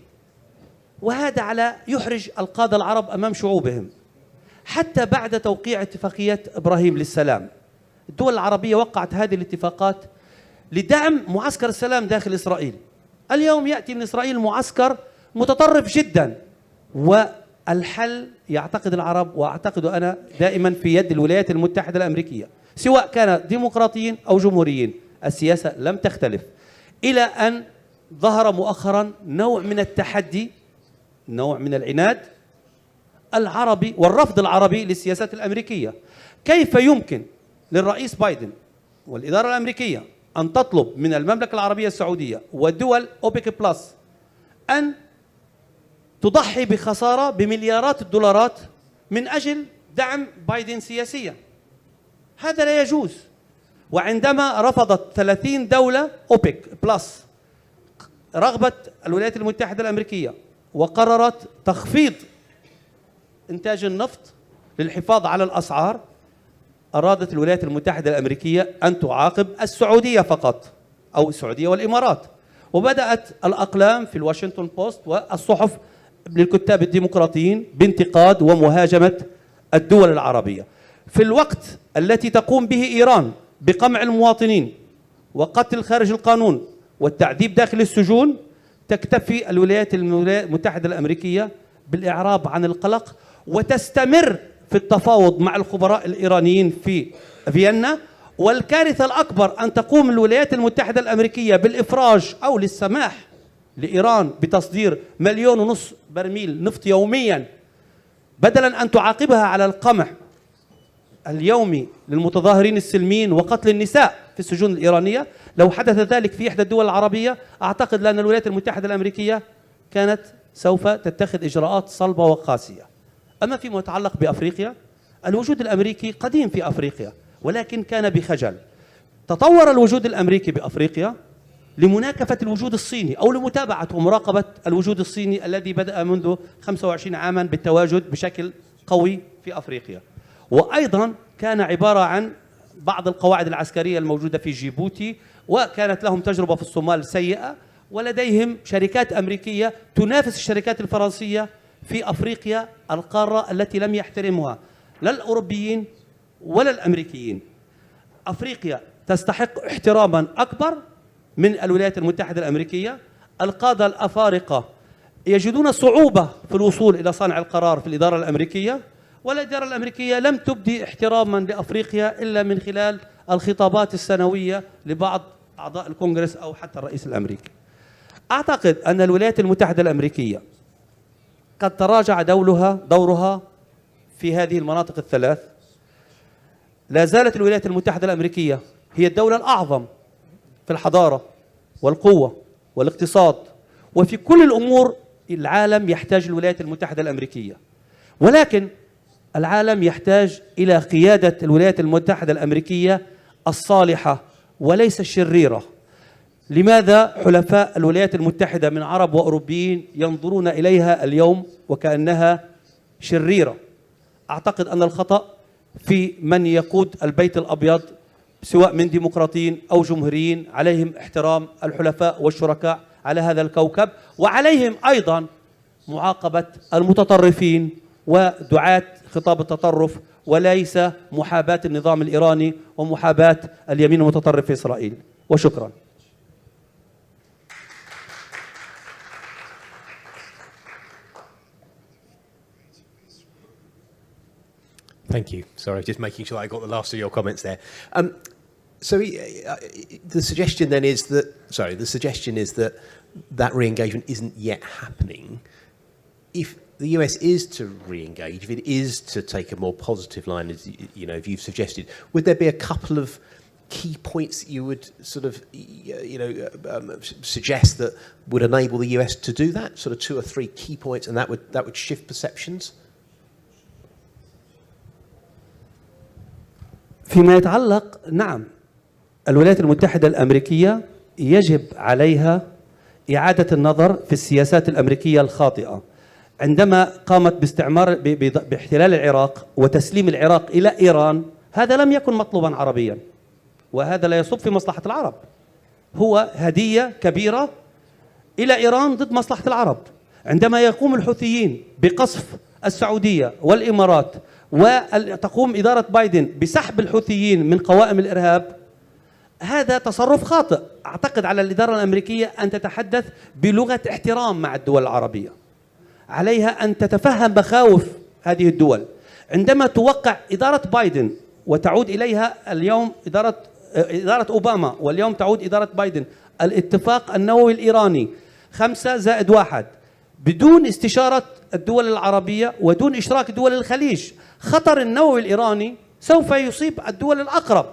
وهذا على يحرج القادة العرب أمام شعوبهم. حتى بعد توقيع اتفاقية إبراهيم للسلام، الدول العربية وقعت هذه الاتفاقات لدعم معسكر السلام داخل إسرائيل. اليوم يأتي من إسرائيل معسكر متطرف جدا، والحل يعتقد العرب وأعتقد أنا دائما في يد الولايات المتحدة الأمريكية، سواء كان ديمقراطيين أو جمهوريين. السياسة لم تختلف، إلى أن ظهر مؤخرا نوع من التحدي، نوع من العناد العربي والرفض العربي للسياسات الأمريكية. كيف يمكن للرئيس بايدن والإدارة الأمريكية أن تطلب من المملكة العربية السعودية ودول أوبك بلس أن تضحي بخسارة بمليارات الدولارات من أجل دعم بايدن سياسيا؟ هذا لا يجوز. وعندما رفضت 30 دولة أوبك بلس رغبة الولايات المتحدة الأمريكية وقررت تخفيض إنتاج النفط للحفاظ على الأسعار، أرادت الولايات المتحدة الأمريكية أن تعاقب السعودية فقط، أو السعودية والإمارات. وبدأت الأقلام في الواشنطن بوست والصحف للكتاب الديمقراطيين بانتقاد ومهاجمة الدول العربية. في الوقت التي تقوم به إيران بقمع المواطنين وقتل خارج القانون والتعذيب داخل السجون، تكتفي الولايات المتحدة الأمريكية بالإعراب عن القلق وتستمر في التفاوض مع الخبراء الإيرانيين في فيينا. والكارثة الأكبر أن تقوم الولايات المتحدة الأمريكية بالإفراج أو للسماح لإيران بتصدير 1.5 مليون برميل نفط يوميا، بدلا أن تعاقبها على القمع اليومي للمتظاهرين السلميين وقتل النساء في السجون الإيرانية. لو حدث ذلك في إحدى الدول العربية، أعتقد أن الولايات المتحدة الأمريكية كانت سوف تتخذ إجراءات صلبة وقاسية. أما فيما يتعلق بأفريقيا، الوجود الأمريكي قديم في أفريقيا، ولكن كان بخجل. تطور الوجود الأمريكي بأفريقيا لمناكفة الوجود الصيني أو لمتابعة ومراقبة الوجود الصيني الذي بدأ منذ 25 عاما بالتواجد بشكل قوي في أفريقيا. وأيضا كان عبارة عن بعض القواعد العسكرية الموجودة في جيبوتي، وكانت لهم تجربة في الصومال سيئة، ولديهم شركات أمريكية تنافس الشركات الفرنسية في أفريقيا، القارة التي لم يحترمها لا الأوروبيين ولا الأمريكيين. أفريقيا تستحق احتراما أكبر من الولايات المتحدة الأمريكية. القادة الأفارقة يجدون صعوبة في الوصول إلى صانع القرار في الإدارة الأمريكية، والإدارة الأمريكية لم تبدي احتراما لأفريقيا إلا من خلال الخطابات السنوية لبعض أعضاء الكونغرس أو حتى الرئيس الأمريكي. أعتقد أن الولايات المتحدة الأمريكية قد تراجع دورها في هذه المناطق الثلاث. لا زالت الولايات المتحدة الأمريكية هي الدولة الأعظم في الحضارة والقوة والاقتصاد، وفي كل الأمور العالم يحتاج الولايات المتحدة الأمريكية، ولكن العالم يحتاج إلى قيادة الولايات المتحدة الأمريكية الصالحة وليس الشريرة. لماذا حلفاء الولايات المتحدة من عرب وأوروبيين ينظرون إليها اليوم وكأنها شريرة؟ أعتقد أن الخطأ في من يقود البيت الأبيض، سواء من ديمقراطيين أو جمهوريين. عليهم احترام الحلفاء والشركاء على هذا الكوكب، وعليهم أيضا معاقبة المتطرفين ودعاة خطاب التطرف، وليس محاباة النظام الإيراني ومحاباة اليمين المتطرف في إسرائيل. وشكرا. Thank you. Sorry, just making sure I got the last of your comments there. So the suggestion then is that, that re-engagement isn't yet happening. If the US is to re-engage, if it is to take a more positive line, as if you've suggested, would there be a couple of key points that you would sort of, suggest that would enable the US to do that? Sort of 2 or 3 key points, and that would shift perceptions. فيما يتعلق نعم الولايات المتحدة الأمريكية يجب عليها إعادة النظر في السياسات الأمريكية الخاطئة عندما قامت باحتلال العراق وتسليم العراق إلى إيران. هذا لم يكن مطلوبا عربيا، وهذا لا يصب في مصلحة العرب، هو هدية كبيرة إلى إيران ضد مصلحة العرب. عندما يقوم الحوثيين بقصف السعودية والإمارات وتقوم إدارة بايدن بسحب الحوثيين من قوائم الإرهاب، هذا تصرف خاطئ. أعتقد على الإدارة الأمريكية أن تتحدث بلغة احترام مع الدول العربية، عليها أن تتفهم مخاوف هذه الدول. عندما توقع إدارة بايدن وتعود إليها اليوم إدارة أوباما واليوم تعود إدارة بايدن الاتفاق النووي الإيراني 5+1 بدون استشارة الدول العربية ودون إشراك دول الخليج، خطر النووي الإيراني سوف يصيب الدول الأقرب.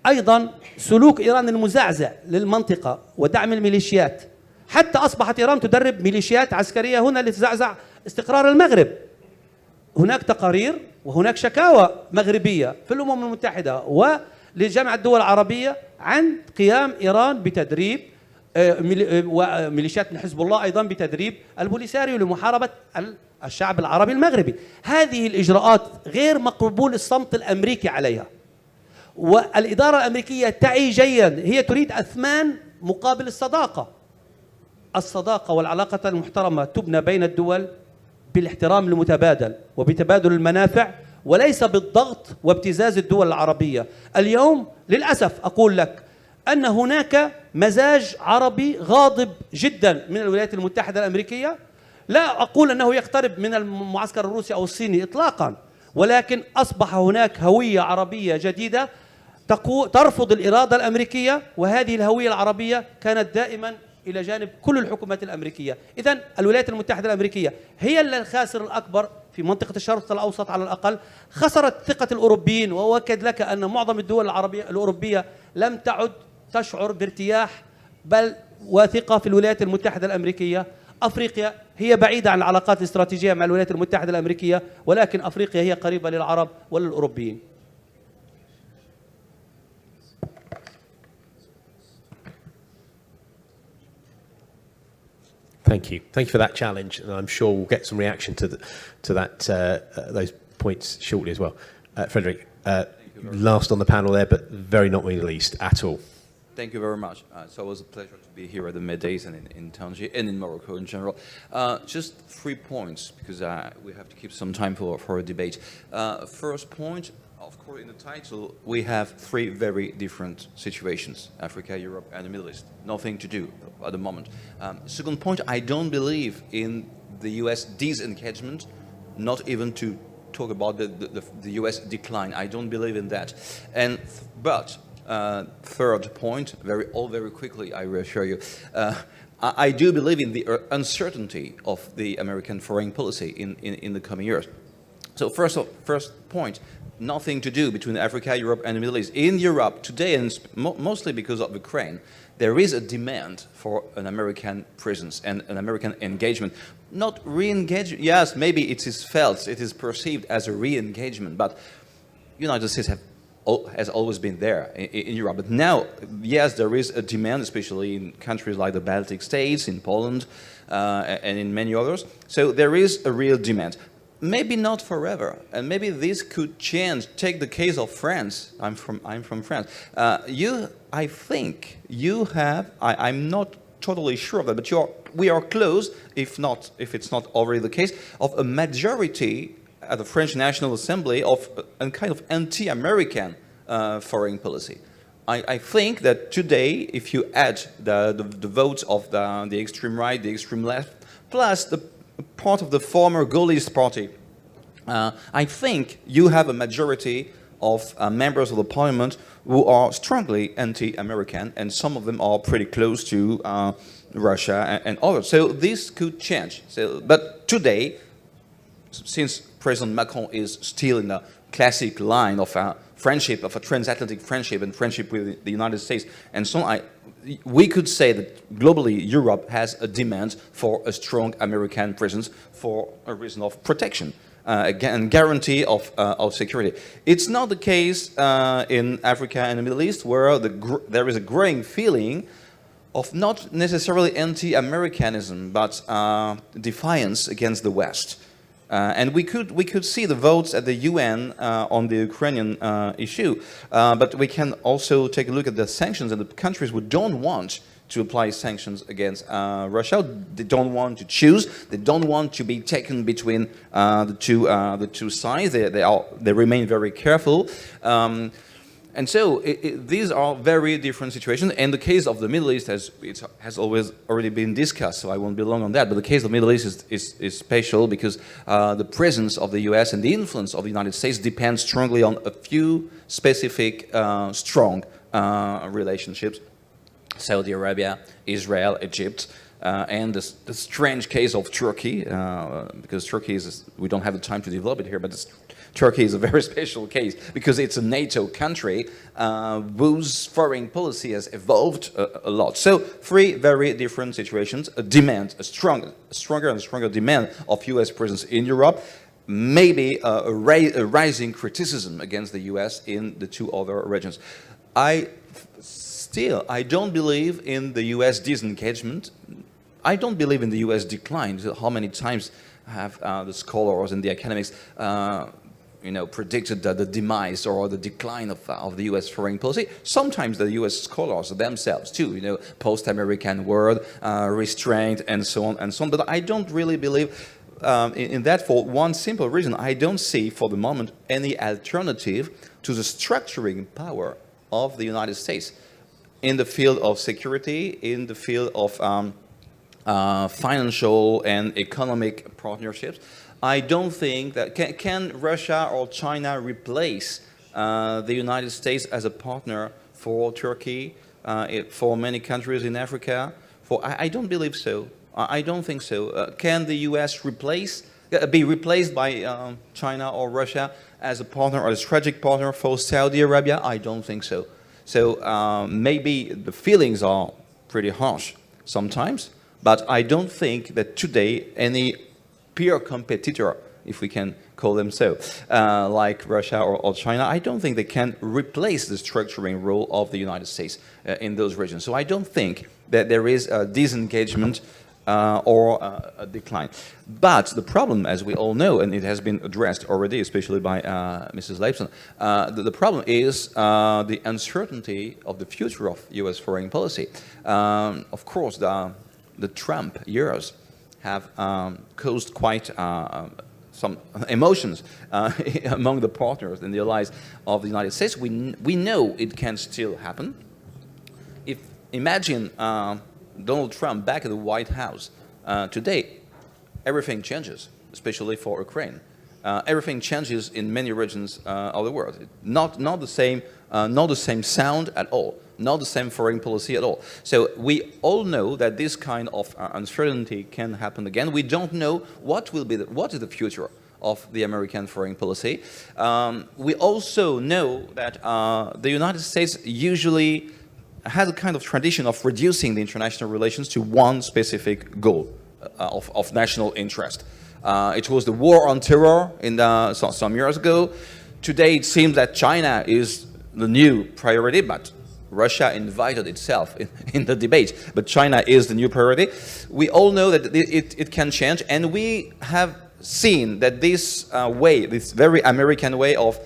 أيضا سلوك إيران المزعزع للمنطقة ودعم الميليشيات، حتى أصبحت إيران تدرب ميليشيات عسكرية هنا لتزعزع استقرار المغرب. هناك تقارير وهناك شكاوى مغربية في الأمم المتحدة ولجامعة الدول العربية عن قيام إيران بتدريب وميليشيات من حزب الله أيضا بتدريب البوليساريو لمحاربة الشعب العربي المغربي. هذه الإجراءات غير مقبول الصمت الأمريكي عليها، والإدارة الأمريكية تعي جيدا، هي تريد أثمان مقابل الصداقة. الصداقة والعلاقة المحترمة تبنى بين الدول بالاحترام المتبادل وبتبادل المنافع، وليس بالضغط وابتزاز الدول العربية. اليوم للأسف أقول لك أن هناك مزاج عربي غاضب جدا من الولايات المتحدة الأمريكية. لا أقول أنه يقترب من المعسكر الروسي أو الصيني إطلاقا، ولكن أصبح هناك هوية عربية جديدة ترفض الإرادة الأمريكية، وهذه الهوية العربية كانت دائما إلى جانب كل الحكومات الأمريكية. إذن الولايات المتحدة الأمريكية هي الخاسر الأكبر في منطقة الشرق الأوسط، على الأقل خسرت ثقة الأوروبيين، وأؤكد لك أن معظم الدول الأوروبية لم تعد تشعر بارتياح بل وثقة في الولايات المتحدة الأمريكية. أفريقيا هي بعيدة عن العلاقات الاستراتيجية مع الولايات المتحدة الأمريكية، ولكن أفريقيا هي قريبة للعرب وللأوروبيين. Thank you. Thank you for that challenge, and I'm sure we'll get some reaction to that those points shortly as well. Frederick, last on the panel there, but very not Middle East at all. Thank you very much. It's always a pleasure to be here at the MEDays and in Tangier and in Morocco in general. Just 3 points, because we have to keep some time for a debate. First point, of course, in the title, we have 3 very different situations: Africa, Europe, and the Middle East. Nothing to do at the moment. Second point, I don't believe in the US disengagement, not even to talk about the US decline. I don't believe in that. But third point, very quickly, I reassure you, I do believe in the uncertainty of the American foreign policy in the coming years. So first point, nothing to do between Africa, Europe, and the Middle East. In Europe today, and mostly because of Ukraine, there is a demand for an American presence and an American engagement. Not re-engagement. Yes, maybe it is felt, it is perceived as a re-engagement, but United States has always been there in Europe. But now, yes, there is a demand, especially in countries like the Baltic states, in Poland, and in many others. So there is a real demand. Maybe not forever, and maybe this could change. Take the case of France. I'm from France. I think you have. I'm not totally sure of that, but we are close, if it's not already the case, of a majority at the French National Assembly of a kind of anti-American foreign policy. I think that today, if you add the votes of the extreme right, the extreme left, plus the part of the former Gaullist party, I think you have a majority of members of the parliament who are strongly anti-American, and some of them are pretty close to Russia and others. So this could change. But today, since President Macron is still in the classic line of friendship, of a transatlantic friendship and friendship with the United States, and so on, we could say that globally Europe has a demand for a strong American presence for a reason of protection. again, guarantee of security. It's not the case in Africa and the Middle East, where there is a growing feeling of not necessarily anti-Americanism, but defiance against the West. And we could see the votes at the UN on the Ukrainian issue, but we can also take a look at the sanctions and the countries who don't want to apply sanctions against Russia. They don't want to choose. They don't want to be taken between the two sides. They remain very careful. And so these are very different situations. And the case of the Middle East has always already been discussed, so I won't be long on that. But the case of the Middle East is special because the presence of the US and the influence of the United States depends strongly on a few specific strong relationships. Saudi Arabia, Israel, Egypt, and the strange case of Turkey, because Turkey we don't have the time to develop it here, but Turkey is a very special case because it's a NATO country whose foreign policy has evolved a lot. So three very different situations, a stronger and stronger demand of US presence in Europe, maybe a rising criticism against the US in the two other regions. I don't believe in the US disengagement. I don't believe in the US decline. How many times have the scholars and the academics predicted the demise or the decline of the U.S. foreign policy? Sometimes the U.S. scholars themselves too, post-American world, restraint, and so on and so on. But I don't really believe in that for one simple reason. I don't see for the moment any alternative to the structuring power of the United States in the field of security, in the field of financial and economic partnerships. I don't think that can Russia or China replace the United States as a partner for Turkey, for many countries in Africa. I don't believe so. I don't think so. Can the U.S. be replaced by China or Russia as a partner or a strategic partner for Saudi Arabia? I don't think so. So maybe the feelings are pretty harsh sometimes, but I don't think that today any peer competitor, if we can call them so, like Russia or China, I don't think they can replace the structuring role of the United States in those regions. So I don't think that there is a disengagement or a decline. But the problem, as we all know, and it has been addressed already, especially by Mrs. Leibson, the problem is the uncertainty of the future of U.S. foreign policy. Of course, the Trump years have caused quite some emotions among the partners and the allies of the United States. We know it can still happen. Imagine Donald Trump back at the White House today, everything changes, especially for Ukraine. Everything changes in many regions of the world. Not the same sound at all. Not the same foreign policy at all. So we all know that this kind of uncertainty can happen again. We don't know what is the future of the American foreign policy. We also know that the United States usually has a kind of tradition of reducing the international relations to one specific goal of national interest. It was the war on terror some years ago. Today it seems that China is the new priority, but Russia invited itself in the debate, but China is the new priority. We all know that it can change, and we have seen that this very American way of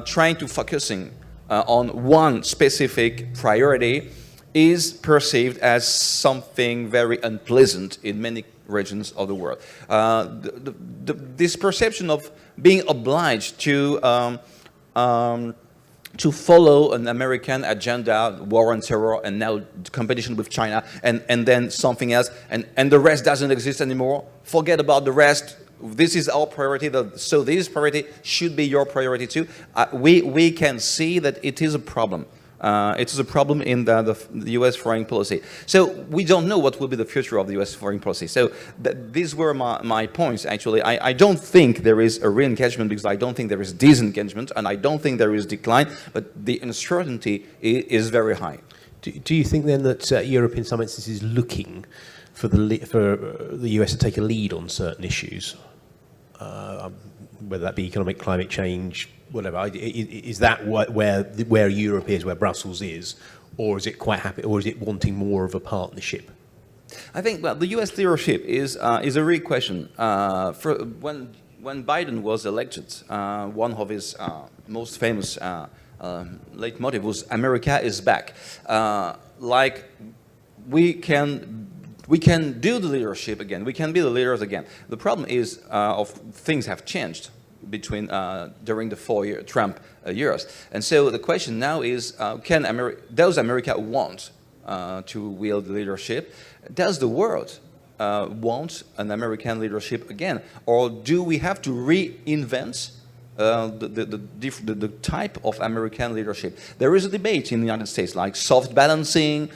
trying to focusing on one specific priority is perceived as something very unpleasant in many regions of the world. This perception of being obliged to follow an American agenda, war on terror, and now competition with China, and then something else, and the rest doesn't exist anymore. Forget about the rest. This is our priority, so this priority should be your priority too. We can see that it is a problem. It is a problem in the U.S. foreign policy. So we don't know what will be the future of the U.S. foreign policy. So these were my points, actually. I don't think there is a re-engagement because I don't think there is disengagement, and I don't think there is decline, but the uncertainty is very high. Do you think then that Europe in some instances is looking for the US to take a lead on certain issues? whether that be economic, climate change, whatever. Is that where Europe is, where Brussels is, or is it quite happy, or is it wanting more of a partnership? I think, well, the U.S. leadership is a real question. When Biden was elected, one of his most famous leitmotif was "America is back." Like we can do the leadership again. We can be the leaders again. The problem is, things have changed between during the 4-year Trump years, and so the question now is: does America want to wield leadership? Does the world want an American leadership again, or do we have to reinvent the type of American leadership? There is a debate in the United States, like soft balancing,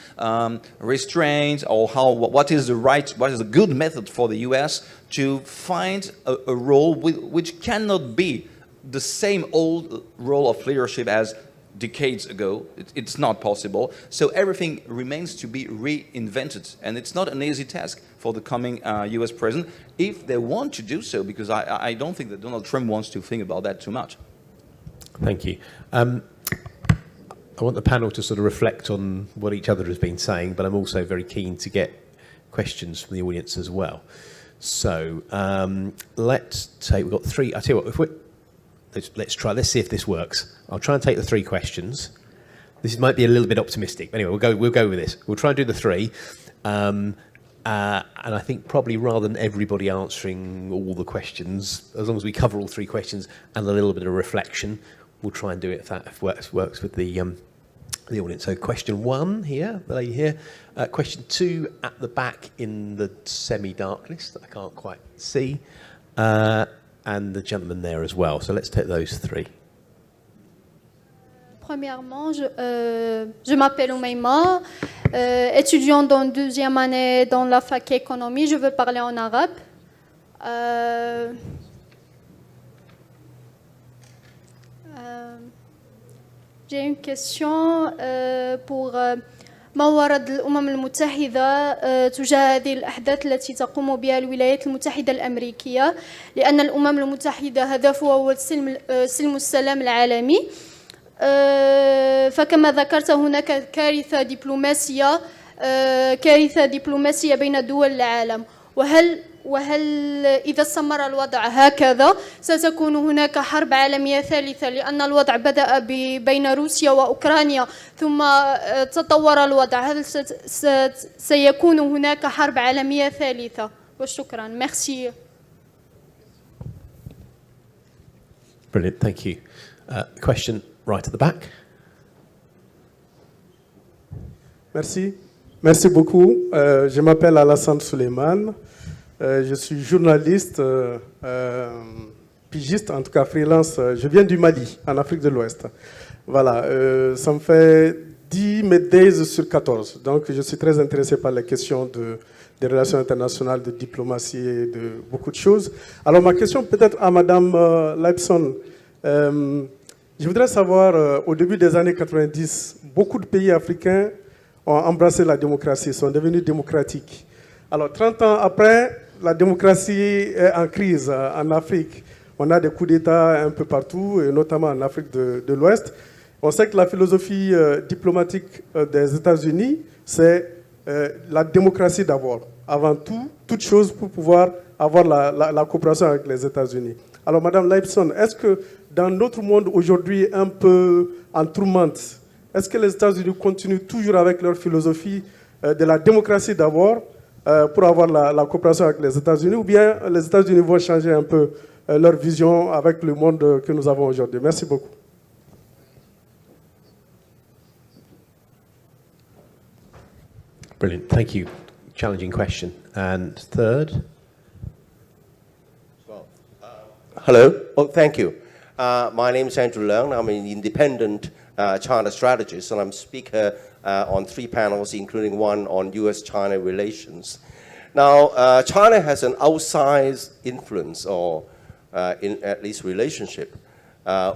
restraint, or what is the good method for the U.S. to find a role which cannot be the same old role of leadership as decades ago. It's not possible. So everything remains to be reinvented, and it's not an easy task for the coming U.S. president if they want to do so, because I don't think that Donald Trump wants to think about that too much. Thank you. I want the panel to sort of reflect on what each other has been saying, but I'm also very keen to get questions from the audience as well. So we've got three. I tell you what, let's see if this works. I'll try and take the three questions. This might be a little bit optimistic. Anyway, we'll go with this. We'll try and do the three. And I think probably rather than everybody answering all the questions, as long as we cover all three questions and a little bit of reflection, we'll try and do it if that works with the audience. So question one here, the lady here. Question two at the back in the semi-darkness that I can't quite see. And the gentleman there as well. So let's take those three. Premièrement, je m'appelle Oumaima, étudiante en deuxième année dans la fac économie. Je veux parler en arabe. J'ai une question pour ما ورد الأمم المتحدة تجاه هذه الأحداث التي تقوم بها الولايات المتحدة الأمريكية، لأن الأمم المتحدة هدفها هو سلم السلام العالمي. فكما ذكرت هناك كارثة دبلوماسية بين دول العالم، وهل إذا استمر الوضع هكذا ستكون هناك حرب عالمية ثالثة؟ لأن الوضع بدأ بين روسيا وأوكرانيا ثم تطور الوضع. هل سيكون هناك حرب عالمية ثالثة؟ وشكرا. Merci. Brilliant, thank you. Question right at the back. Merci beaucoup. Je m'appelle Alassane Suleiman. Je suis journaliste, pigiste, en tout cas freelance. Je viens du Mali, en Afrique de l'Ouest. Voilà, ça me fait 10 MEDays sur 14. Donc je suis très intéressé par les questions des relations internationales, de diplomatie et de beaucoup de choses. Alors ma question peut-être à Madame Leibson. Je voudrais savoir, au début des années 90, beaucoup de pays africains ont embrassé la démocratie, sont devenus démocratiques. Alors 30 ans après, la démocratie est en crise en Afrique. On a des coups d'État un peu partout, et notamment en Afrique de l'Ouest. On sait que la philosophie diplomatique des États-Unis, c'est la démocratie d'abord. Avant tout, toute chose pour pouvoir avoir la coopération avec les États-Unis. Alors, Madame Leibson, est-ce que dans notre monde aujourd'hui un peu en tourmente, est-ce que les États-Unis continuent toujours avec leur philosophie de la démocratie d'abord pour avoir la coopération avec les États-Unis, ou bien les États-Unis vont changer un peu leur vision avec le monde que nous avons aujourd'hui? Merci beaucoup. Brilliant, thank you. Challenging question. And third? Hello. Oh, thank you. My name is Andrew Leung. I'm an independent China strategist, and I'm speaker on 3 panels, including one on U.S.-China relations. Now, China has an outsized influence, or in at least relationship,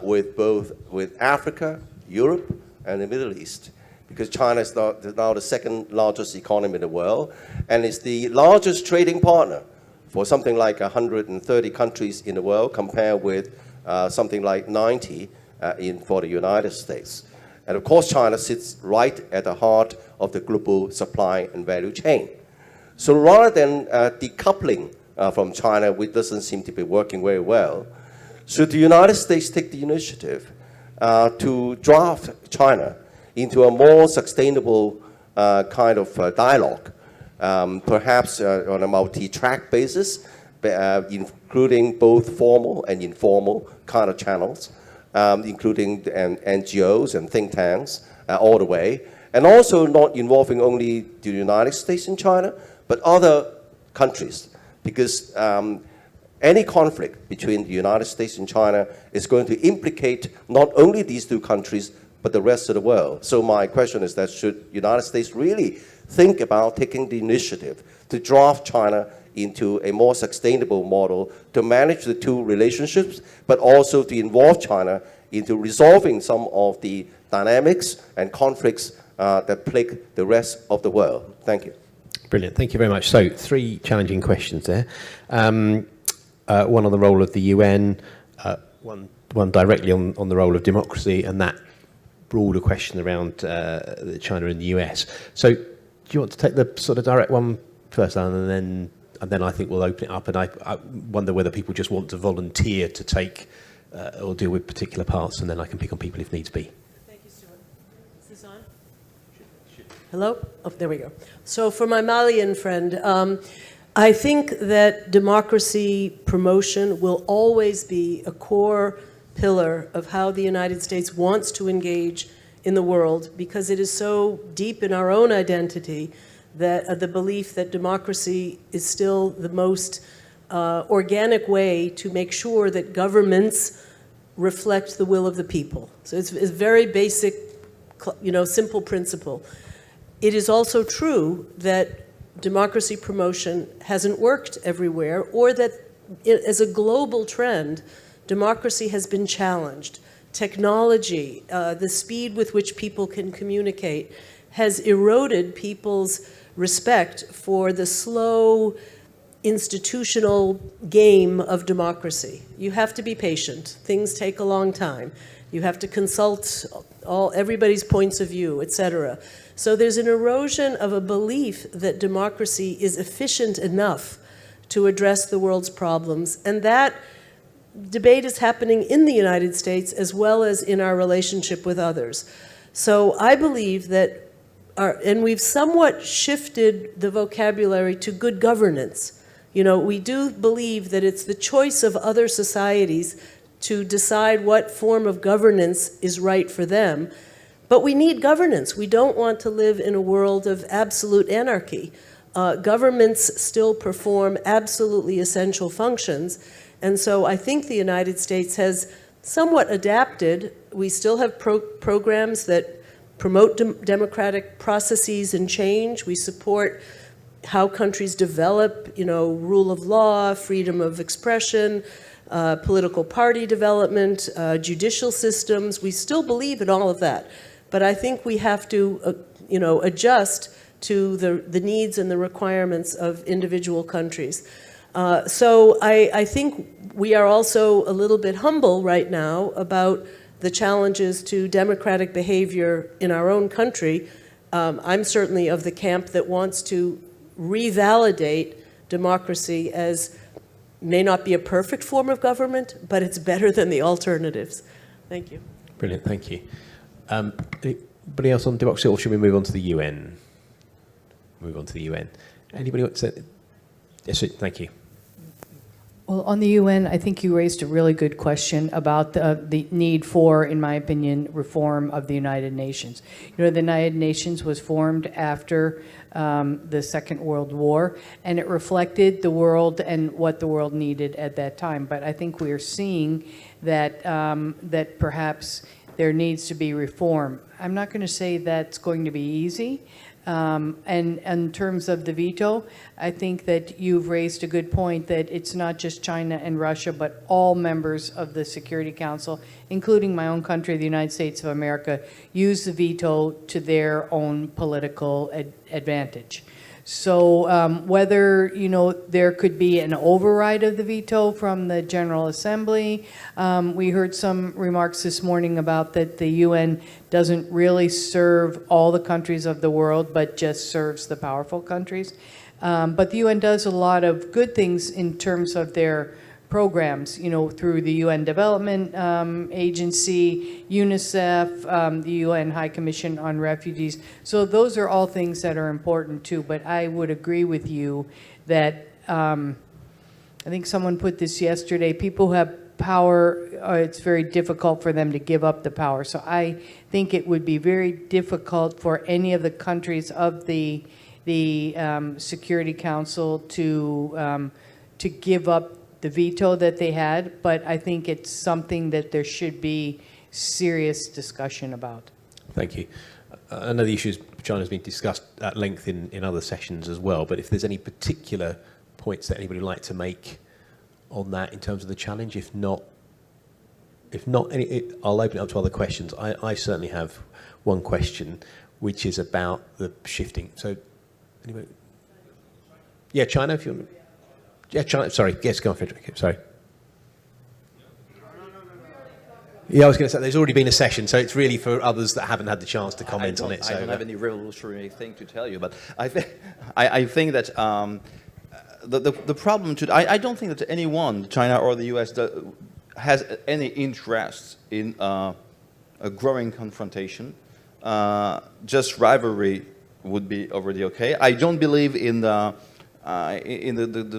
with Africa, Europe, and the Middle East, because China is now the second largest economy in the world, and is the largest trading partner for something like 130 countries in the world, compared with something like 90 for the United States. And of course, China sits right at the heart of the global supply and value chain. So rather than decoupling from China, which doesn't seem to be working very well, should the United States take the initiative to draft China into a more sustainable kind of dialogue, perhaps on a multi-track basis, including both formal and informal kind of channels, including NGOs and think tanks all the way, and also not involving only the United States and China, but other countries, because any conflict between the United States and China is going to implicate not only these two countries, but the rest of the world. So my question is that should the United States really think about taking the initiative to draft China into a more sustainable model to manage the two relationships, but also to involve China into resolving some of the dynamics and conflicts that plague the rest of the world? Thank you. Brilliant. Thank you very much. So 3 challenging questions there. One on the role of the UN, one directly on the role of democracy, and that broader question around China and the US. So do you want to take the sort of direct one first, Alan, and then I think we'll open it up, and I wonder whether people just want to volunteer to take or deal with particular parts, and then I can pick on people if needs be. Thank you, Stuart. Is this on? Hello? Oh, there we go. So for my Malian friend, I think that democracy promotion will always be a core pillar of how the United States wants to engage in the world, because it is so deep in our own identity that the belief that democracy is still the most organic way to make sure that governments reflect the will of the people. So it's a very basic, simple principle. It is also true that democracy promotion hasn't worked everywhere, or that as a global trend, democracy has been challenged. Technology, the speed with which people can communicate, has eroded people's respect for the slow institutional game of democracy. You have to be patient. Things take a long time. You have to consult everybody's points of view, etc. So there's an erosion of a belief that democracy is efficient enough to address the world's problems, and that debate is happening in the United States as well as in our relationship with others. So I believe that, and we've somewhat shifted the vocabulary to good governance. We do believe that it's the choice of other societies to decide what form of governance is right for them. But we need governance. We don't want to live in a world of absolute anarchy. Governments still perform absolutely essential functions. And so I think the United States has somewhat adapted. We still have programs that promote democratic processes and change. We support how countries develop, rule of law, freedom of expression, political party development, judicial systems. We still believe in all of that. But I think we have to, adjust to the needs and the requirements of individual countries. So I think we are also a little bit humble right now about the challenges to democratic behavior in our own country. I'm certainly of the camp that wants to revalidate democracy as may not be a perfect form of government, but it's better than the alternatives. Thank you. Brilliant, thank you. Anybody else on democracy, or should we move on to the UN? Move on to the UN. Anybody want to say? Yes, thank you. Well, on the UN, I think you raised a really good question about the need for, in my opinion, reform of the United Nations. The United Nations was formed after the Second World War, and it reflected the world and what the world needed at that time. But I think we are seeing that, that perhaps there needs to be reform. I'm not going to say that's going to be easy. And in terms of the veto, I think that you've raised a good point that it's not just China and Russia, but all members of the Security Council, including my own country, the United States of America, use the veto to their own political advantage. So whether, there could be an override of the veto from the General Assembly. We heard some remarks this morning about that the UN doesn't really serve all the countries of the world, but just serves the powerful countries. But the UN does a lot of good things in terms of their programs, through the UN Development Agency, UNICEF, the UN High Commission on Refugees. So those are all things that are important too. But I would agree with you that I think someone put this yesterday, people who have power, it's very difficult for them to give up the power. So I think it would be very difficult for any of the countries of the Security Council to give up the veto that they had, but I think it's something that there should be serious discussion about. Thank you. I know the issues China has been discussed at length in other sessions as well, but if there's any particular points that anybody would like to make on that in terms of the challenge, if not, I'll open it up to other questions. I certainly have one question, which is about the shifting. So, anyway, yeah, China, if you want. Yeah, China, sorry. Yes, go on, Frederick. Sorry. Yeah, I was going to say, there's already been a session, so it's really for others that haven't had the chance to comment on it. I don't have any revolutionary thing to tell you, but I think that the problem I don't think that anyone, China or the US, has any interest in a growing confrontation. Just rivalry would be already okay. I don't believe in the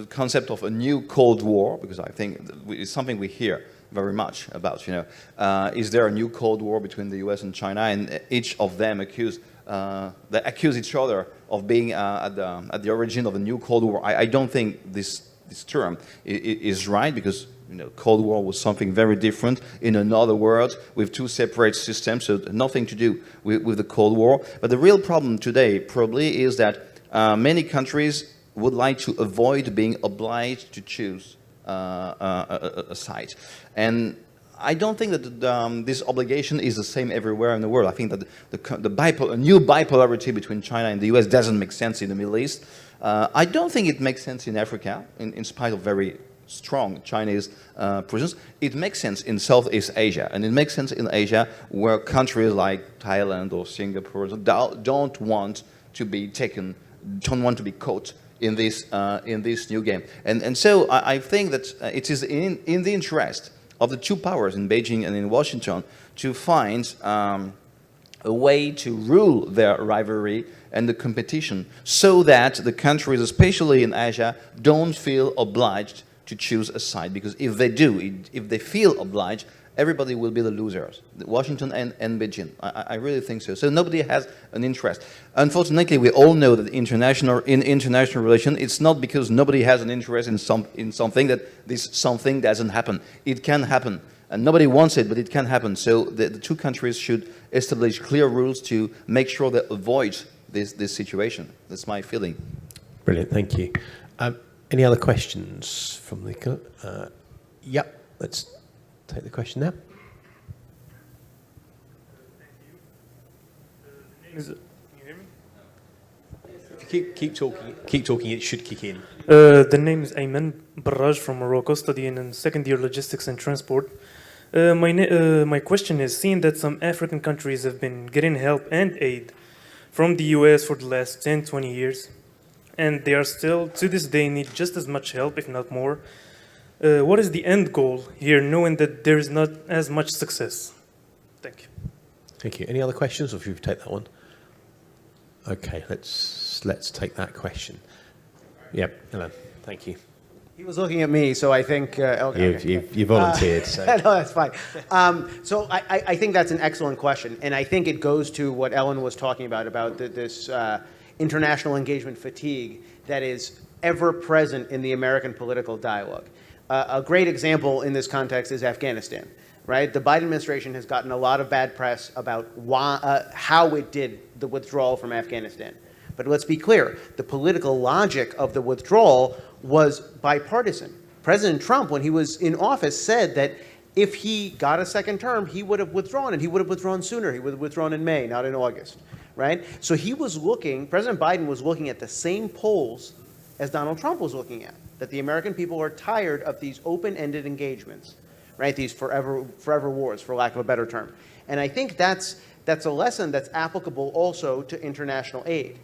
concept of a new Cold War, because I think it's something we hear very much about, is there a new Cold War between the US and China, and each of them accuse each other of being at the origin of a new Cold War. I don't think this term is right, because Cold War was something very different in another world with two separate systems, so nothing to do with the Cold War. But the real problem today probably is that many countries would like to avoid being obliged to choose a side. And I don't think that this obligation is the same everywhere in the world. I think that a new bipolarity between China and the US doesn't make sense in the Middle East. I don't think it makes sense in Africa, in spite of very strong Chinese presence. It makes sense in Southeast Asia, and it makes sense in Asia, where countries like Thailand or Singapore don't want to be caught in this new game. And so I think that it is in the interest of the two powers in Beijing and in Washington to find a way to rule their rivalry and the competition, so that the countries, especially in Asia, don't feel obliged to choose a side. Because if they do, if they feel obliged, everybody will be the losers, Washington and Beijing. I really think so. So nobody has an interest. Unfortunately, we all know that in international relations, it's not because nobody has an interest in something that this something doesn't happen. It can happen. And nobody wants it, but it can happen. So the two countries should establish clear rules to make sure they avoid this situation. That's my feeling. Brilliant, thank you. Any other questions from the... Yep, let's take the question now. Can you hear me? If you keep talking, it should kick in. The name is Ayman Barraj from Morocco, studying in second year logistics and transport. My question is, seeing that some African countries have been getting help and aid from the US for the last 10, 20 years, and they are still, to this day, need just as much help, if not more, what is the end goal here, knowing that there is not as much success? Thank you. Thank you. Any other questions, or if you take that one? Okay, let's take that question. Yep, hello. Thank you. He was looking at me, so I think... You volunteered. So. No, that's fine. So I think that's an excellent question, and I think it goes to what Ellen was talking about this international engagement fatigue that is ever present in the American political dialogue. A great example in this context is Afghanistan, right? The Biden administration has gotten a lot of bad press about how it did the withdrawal from Afghanistan. But let's be clear, the political logic of the withdrawal was bipartisan. President Trump, when he was in office, said that If he got a second term, he would have withdrawn, and he would have withdrawn sooner. He would have withdrawn in May, not in August, right? So he was looking, President Biden was looking at the same polls as Donald Trump was looking at, that the American people are tired of these open-ended engagements, right? These forever wars, for lack of a better term. And I think that's a lesson that's applicable also to international aid.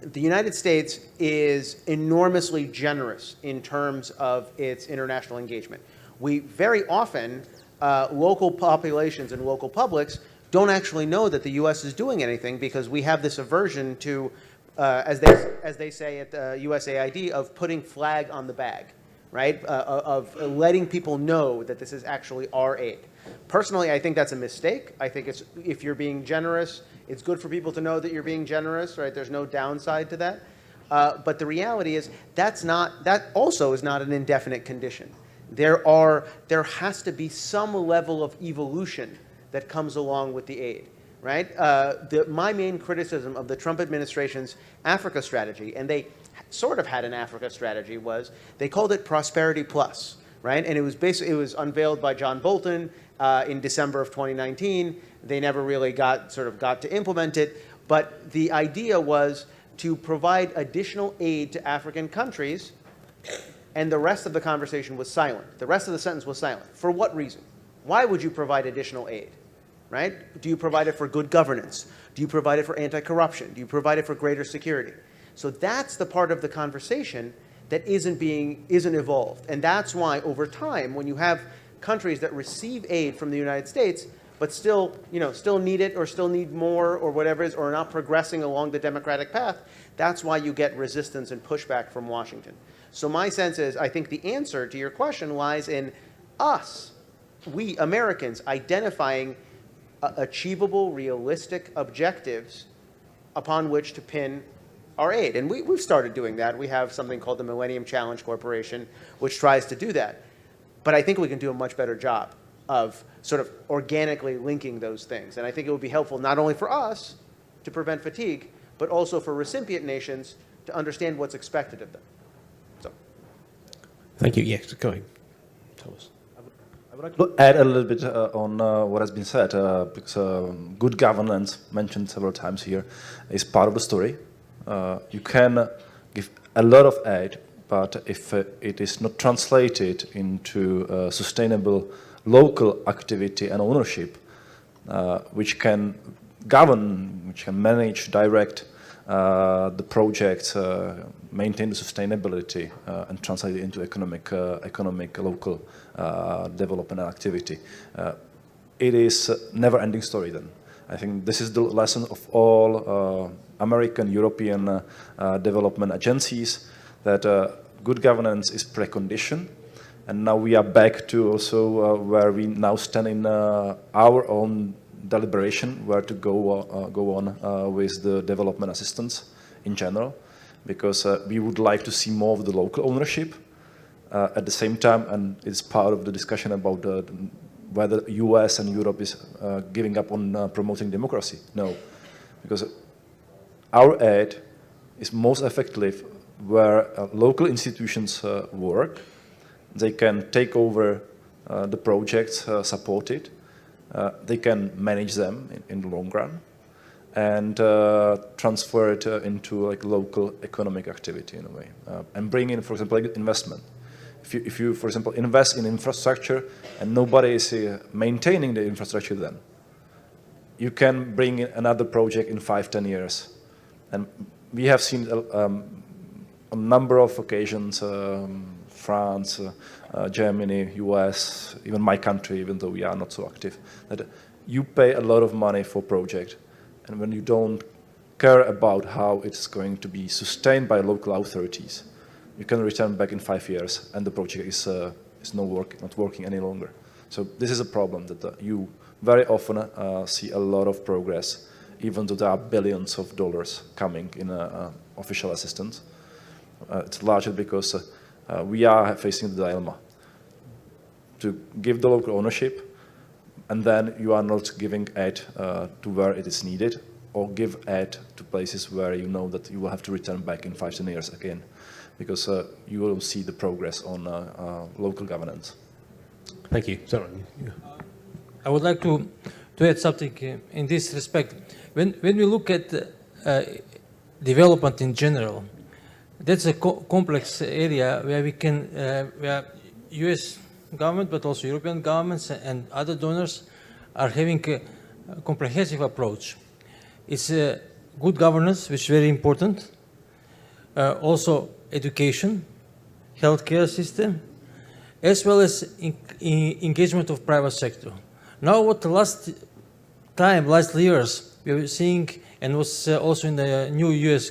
The United States is enormously generous in terms of its international engagement. We very often, local populations and local publics don't actually know that the U.S. is doing anything because we have this aversion to, as they say at the USAID, of putting flag on the bag, right? Of letting people know that this is actually our aid. Personally, I think that's a mistake. I think if you're being generous, it's good for people to know that you're being generous, right? There's no downside to that. But the reality is that also is not an indefinite condition. There has to be some level of evolution that comes along with the aid, right? My main criticism of the Trump administration's Africa strategy, and they sort of had an Africa strategy, was they called it Prosperity Plus, right? And it was unveiled by John Bolton in December of 2019. They never really got to implement it, but the idea was to provide additional aid to African countries, and the rest of the conversation was silent. The rest of the sentence was silent. For what reason? Why would you provide additional aid, right? Do you provide it for good governance? Do you provide it for anti-corruption? Do you provide it for greater security? So that's the part of the conversation that isn't evolved. And that's why over time, when you have countries that receive aid from the United States, but still need it or still need more or whatever it is, or are not progressing along the democratic path, that's why you get resistance and pushback from Washington. So my sense is, I think the answer to your question lies in us, we Americans, identifying achievable, realistic objectives upon which to pin our aid. And we've started doing that. We have something called the Millennium Challenge Corporation, which tries to do that. But I think we can do a much better job of sort of organically linking those things. And I think it would be helpful not only for us to prevent fatigue, but also for recipient nations to understand what's expected of them. So. Thank you. Yes, go ahead, Thomas. I would like to add a little bit on what has been said, because good governance, mentioned several times here, is part of the story. You can give a lot of aid, but if it is not translated into sustainable local activity and ownership, which can govern, which can manage, direct the projects, maintain the sustainability, and translate it into economic local development and activity, it is a never-ending story then. I think this is the lesson of all American, European development agencies, that good governance is precondition. And now we are back to also where we now stand in our own deliberation, where to go on with the development assistance in general, because we would like to see more of the local ownership at the same time, and it's part of the discussion about whether US and Europe is giving up on promoting democracy. No, because our aid is most effective where local institutions work. They can take over the projects supported. They can manage them in the long run and transfer it into like local economic activity in a way, and bring in, for example, like investment. If you, for example, invest in infrastructure and nobody is maintaining the infrastructure, then you can bring in another project in 5-10 years. And we have seen on a number of occasions, France, Germany, US, even my country, even though we are not so active, that you pay a lot of money for a project, and when you don't care about how it's going to be sustained by local authorities, you can return back in 5 years, and the project is not working any longer. So this is a problem that you very often see a lot of progress, even though there are billions of dollars coming in official assistance. It's largely because we are facing the dilemma to give the local ownership, and then you are not giving aid to where it is needed, or give aid to places where you know that you will have to return back in 5-10 years again. because you will see the progress on local governance. Thank you. Sorry. I would like to add something in this respect. When we look at development in general, that's a complex area where we can, where U.S. government, but also European governments and other donors are having a comprehensive approach. It's good governance, which is very important. Also education, healthcare system, as well as engagement of private sector. Now, what the last years we were seeing, and was also in the new U.S.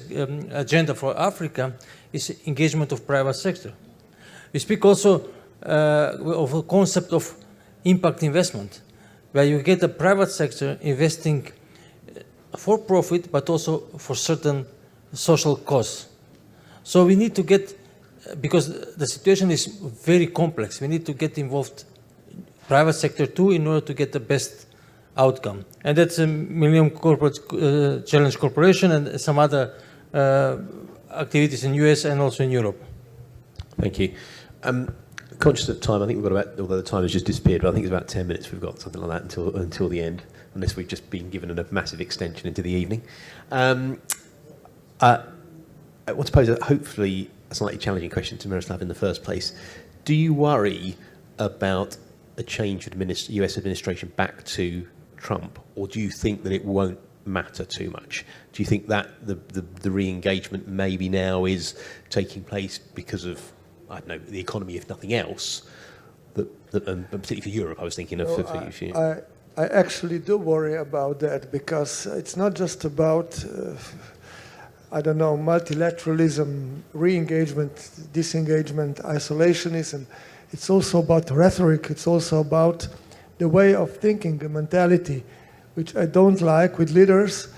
agenda for Africa, is engagement of private sector. We speak also of a concept of impact investment, where you get the private sector investing for profit, but also for certain social cause. So we need to get, because the situation is very complex, we need to get involved private sector too in order to get the best outcome. And that's a Millennium Corporate Challenge Corporation and some other activities in US and also in Europe. Thank you. Conscious of time, I think we've got about, although the time has just disappeared, but I think it's about 10 minutes we've got, something like that, until the end, unless we've just been given a massive extension into the evening. I want to pose hopefully a slightly challenging question to Miroslav in the first place. Do you worry about a change of US administration back to Trump, or do you think that it won't matter too much? Do you think that the re-engagement maybe now is taking place because of, I don't know, the economy, if nothing else, and particularly for Europe, I was thinking of... I actually do worry about that, because it's not just about, I don't know, multilateralism, re-engagement, disengagement, isolationism. It's also about rhetoric. It's also about the way of thinking, the mentality, which I don't like, with leaders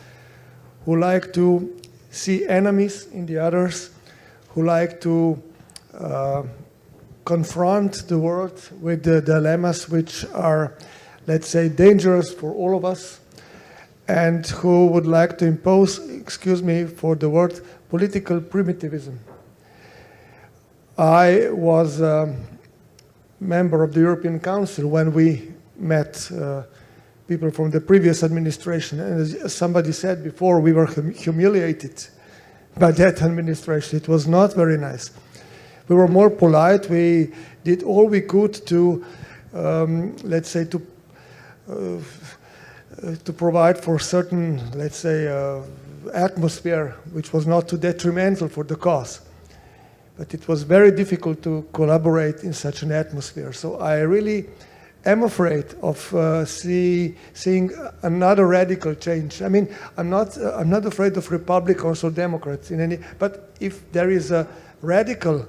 who like to see enemies in the others, who like to confront the world with the dilemmas which are, let's say, dangerous for all of us, and who would like to impose, excuse me for the word, political primitivism. I was a member of the European Council when we met people from the previous administration, and as somebody said before, we were humiliated by that administration. It was not very nice. We were more polite. We did all we could to, let's say, to provide for certain, let's say, atmosphere which was not too detrimental for the cause. But it was very difficult to collaborate in such an atmosphere. So I really am afraid of seeing another radical change. I mean, I'm not afraid of Republicans or Democrats in any, but if there is a radical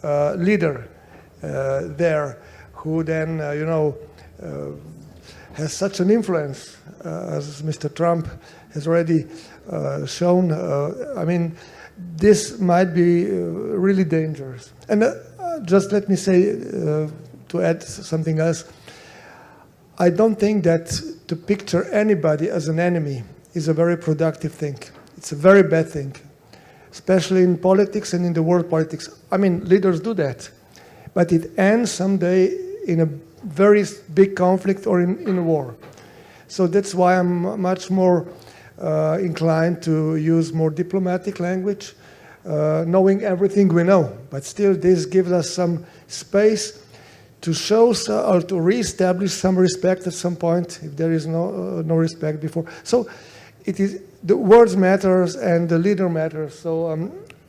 leader there who then, has such an influence, as Mr. Trump has already shown, I mean, this might be really dangerous. And just let me say, to add something else, I don't think that to picture anybody as an enemy is a very productive thing. It's a very bad thing, especially in politics and in the world politics. I mean, leaders do that, but it ends someday in a very big conflict or in a war. So that's why I'm much more inclined to use more diplomatic language, knowing everything we know. But still, this gives us some space to show or to reestablish some respect at some point, if there is no respect before. So it is, the words matters and the leader matters. So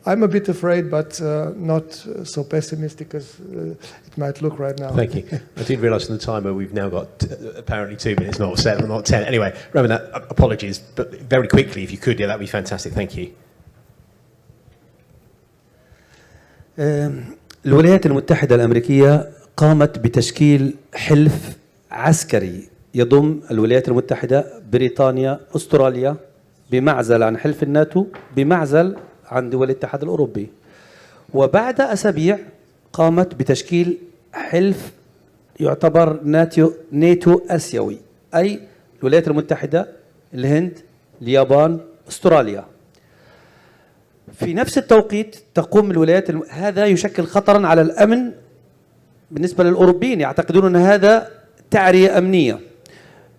I'm a bit afraid, but not so pessimistic as it might look right now. Thank you. I didn't realise from the timer we've now got apparently 2 minutes, not 7, not 10. Anyway, Roman, apologies, but very quickly, if you could, yeah, that'd be fantastic. Thank you. الولايات المتحدة الأمريكية قامت بتشكيل حلف عسكري يضم الولايات المتحدة، بريطانيا، أستراليا، بمعزل عن حلف الناتو، بمعزل عن دول الاتحاد الأوروبي. وبعد أسابيع قامت بتشكيل حلف يعتبر ناتو آسيوي، أي الولايات المتحدة، الهند، اليابان، أستراليا. في نفس التوقيت تقوم هذا يشكل خطرا على الأمن بالنسبة للأوروبيين، يعتقدون أن هذا تعرية أمنية.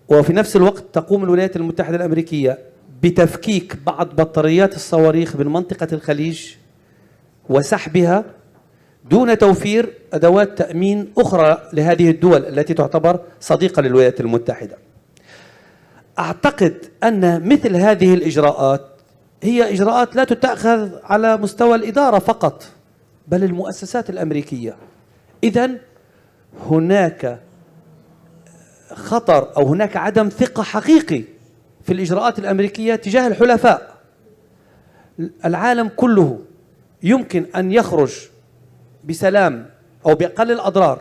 وفي نفس الوقت تقوم الولايات المتحدة الأمريكية بتفكيك بعض بطاريات الصواريخ من منطقة الخليج وسحبها دون توفير أدوات تأمين أخرى لهذه الدول التي تعتبر صديقة للولايات المتحدة. أعتقد أن مثل هذه الإجراءات هي إجراءات لا تتأخذ على مستوى الإدارة فقط، بل المؤسسات الأمريكية. إذن هناك خطر أو هناك عدم ثقة حقيقي في الإجراءات الأمريكية تجاه الحلفاء. العالم كله يمكن أن يخرج بسلام أو بأقل الأضرار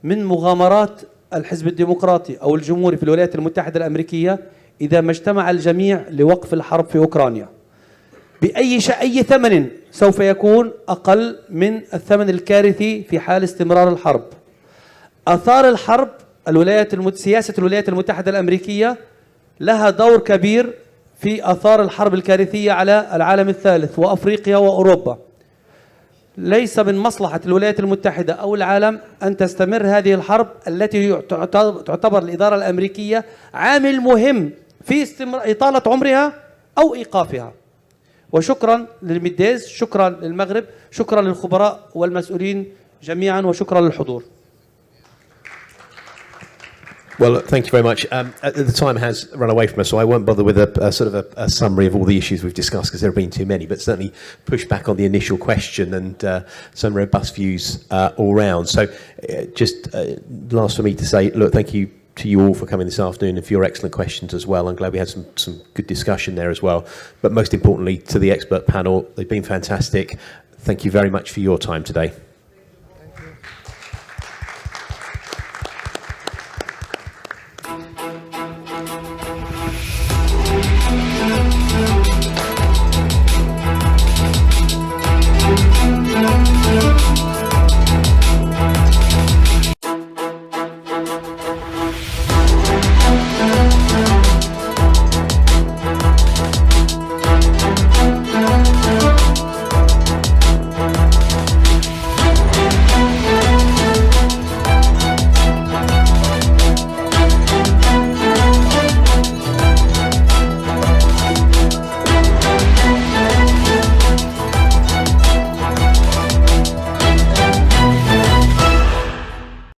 من مغامرات الحزب الديمقراطي أو الجمهوري في الولايات المتحدة الأمريكية إذا ما اجتمع الجميع لوقف الحرب في أوكرانيا بأي أي ثمن سوف يكون أقل من الثمن الكارثي في حال استمرار الحرب. آثار الحرب سياسة الولايات المتحدة الأمريكية لها دور كبير في آثار الحرب الكارثية على العالم الثالث وأفريقيا وأوروبا. ليس من مصلحة الولايات المتحدة أو العالم أن تستمر هذه الحرب التي تعتبر الإدارة الأمريكية عامل مهم في إطالة عمرها أو إيقافها. وشكرا للميديز، شكرا للمغرب، شكرا للخبراء والمسؤولين جميعا، وشكرا للحضور. Well, thank you very much. The time has run away from us, so I won't bother with a sort of a summary of all the issues we've discussed because there have been too many, but certainly push back on the initial question and some robust views all round. So just last for me to say, look, thank you to you all for coming this afternoon and for your excellent questions as well. I'm glad we had some good discussion there as well. But most importantly, to the expert panel, they've been fantastic. Thank you very much for your time today.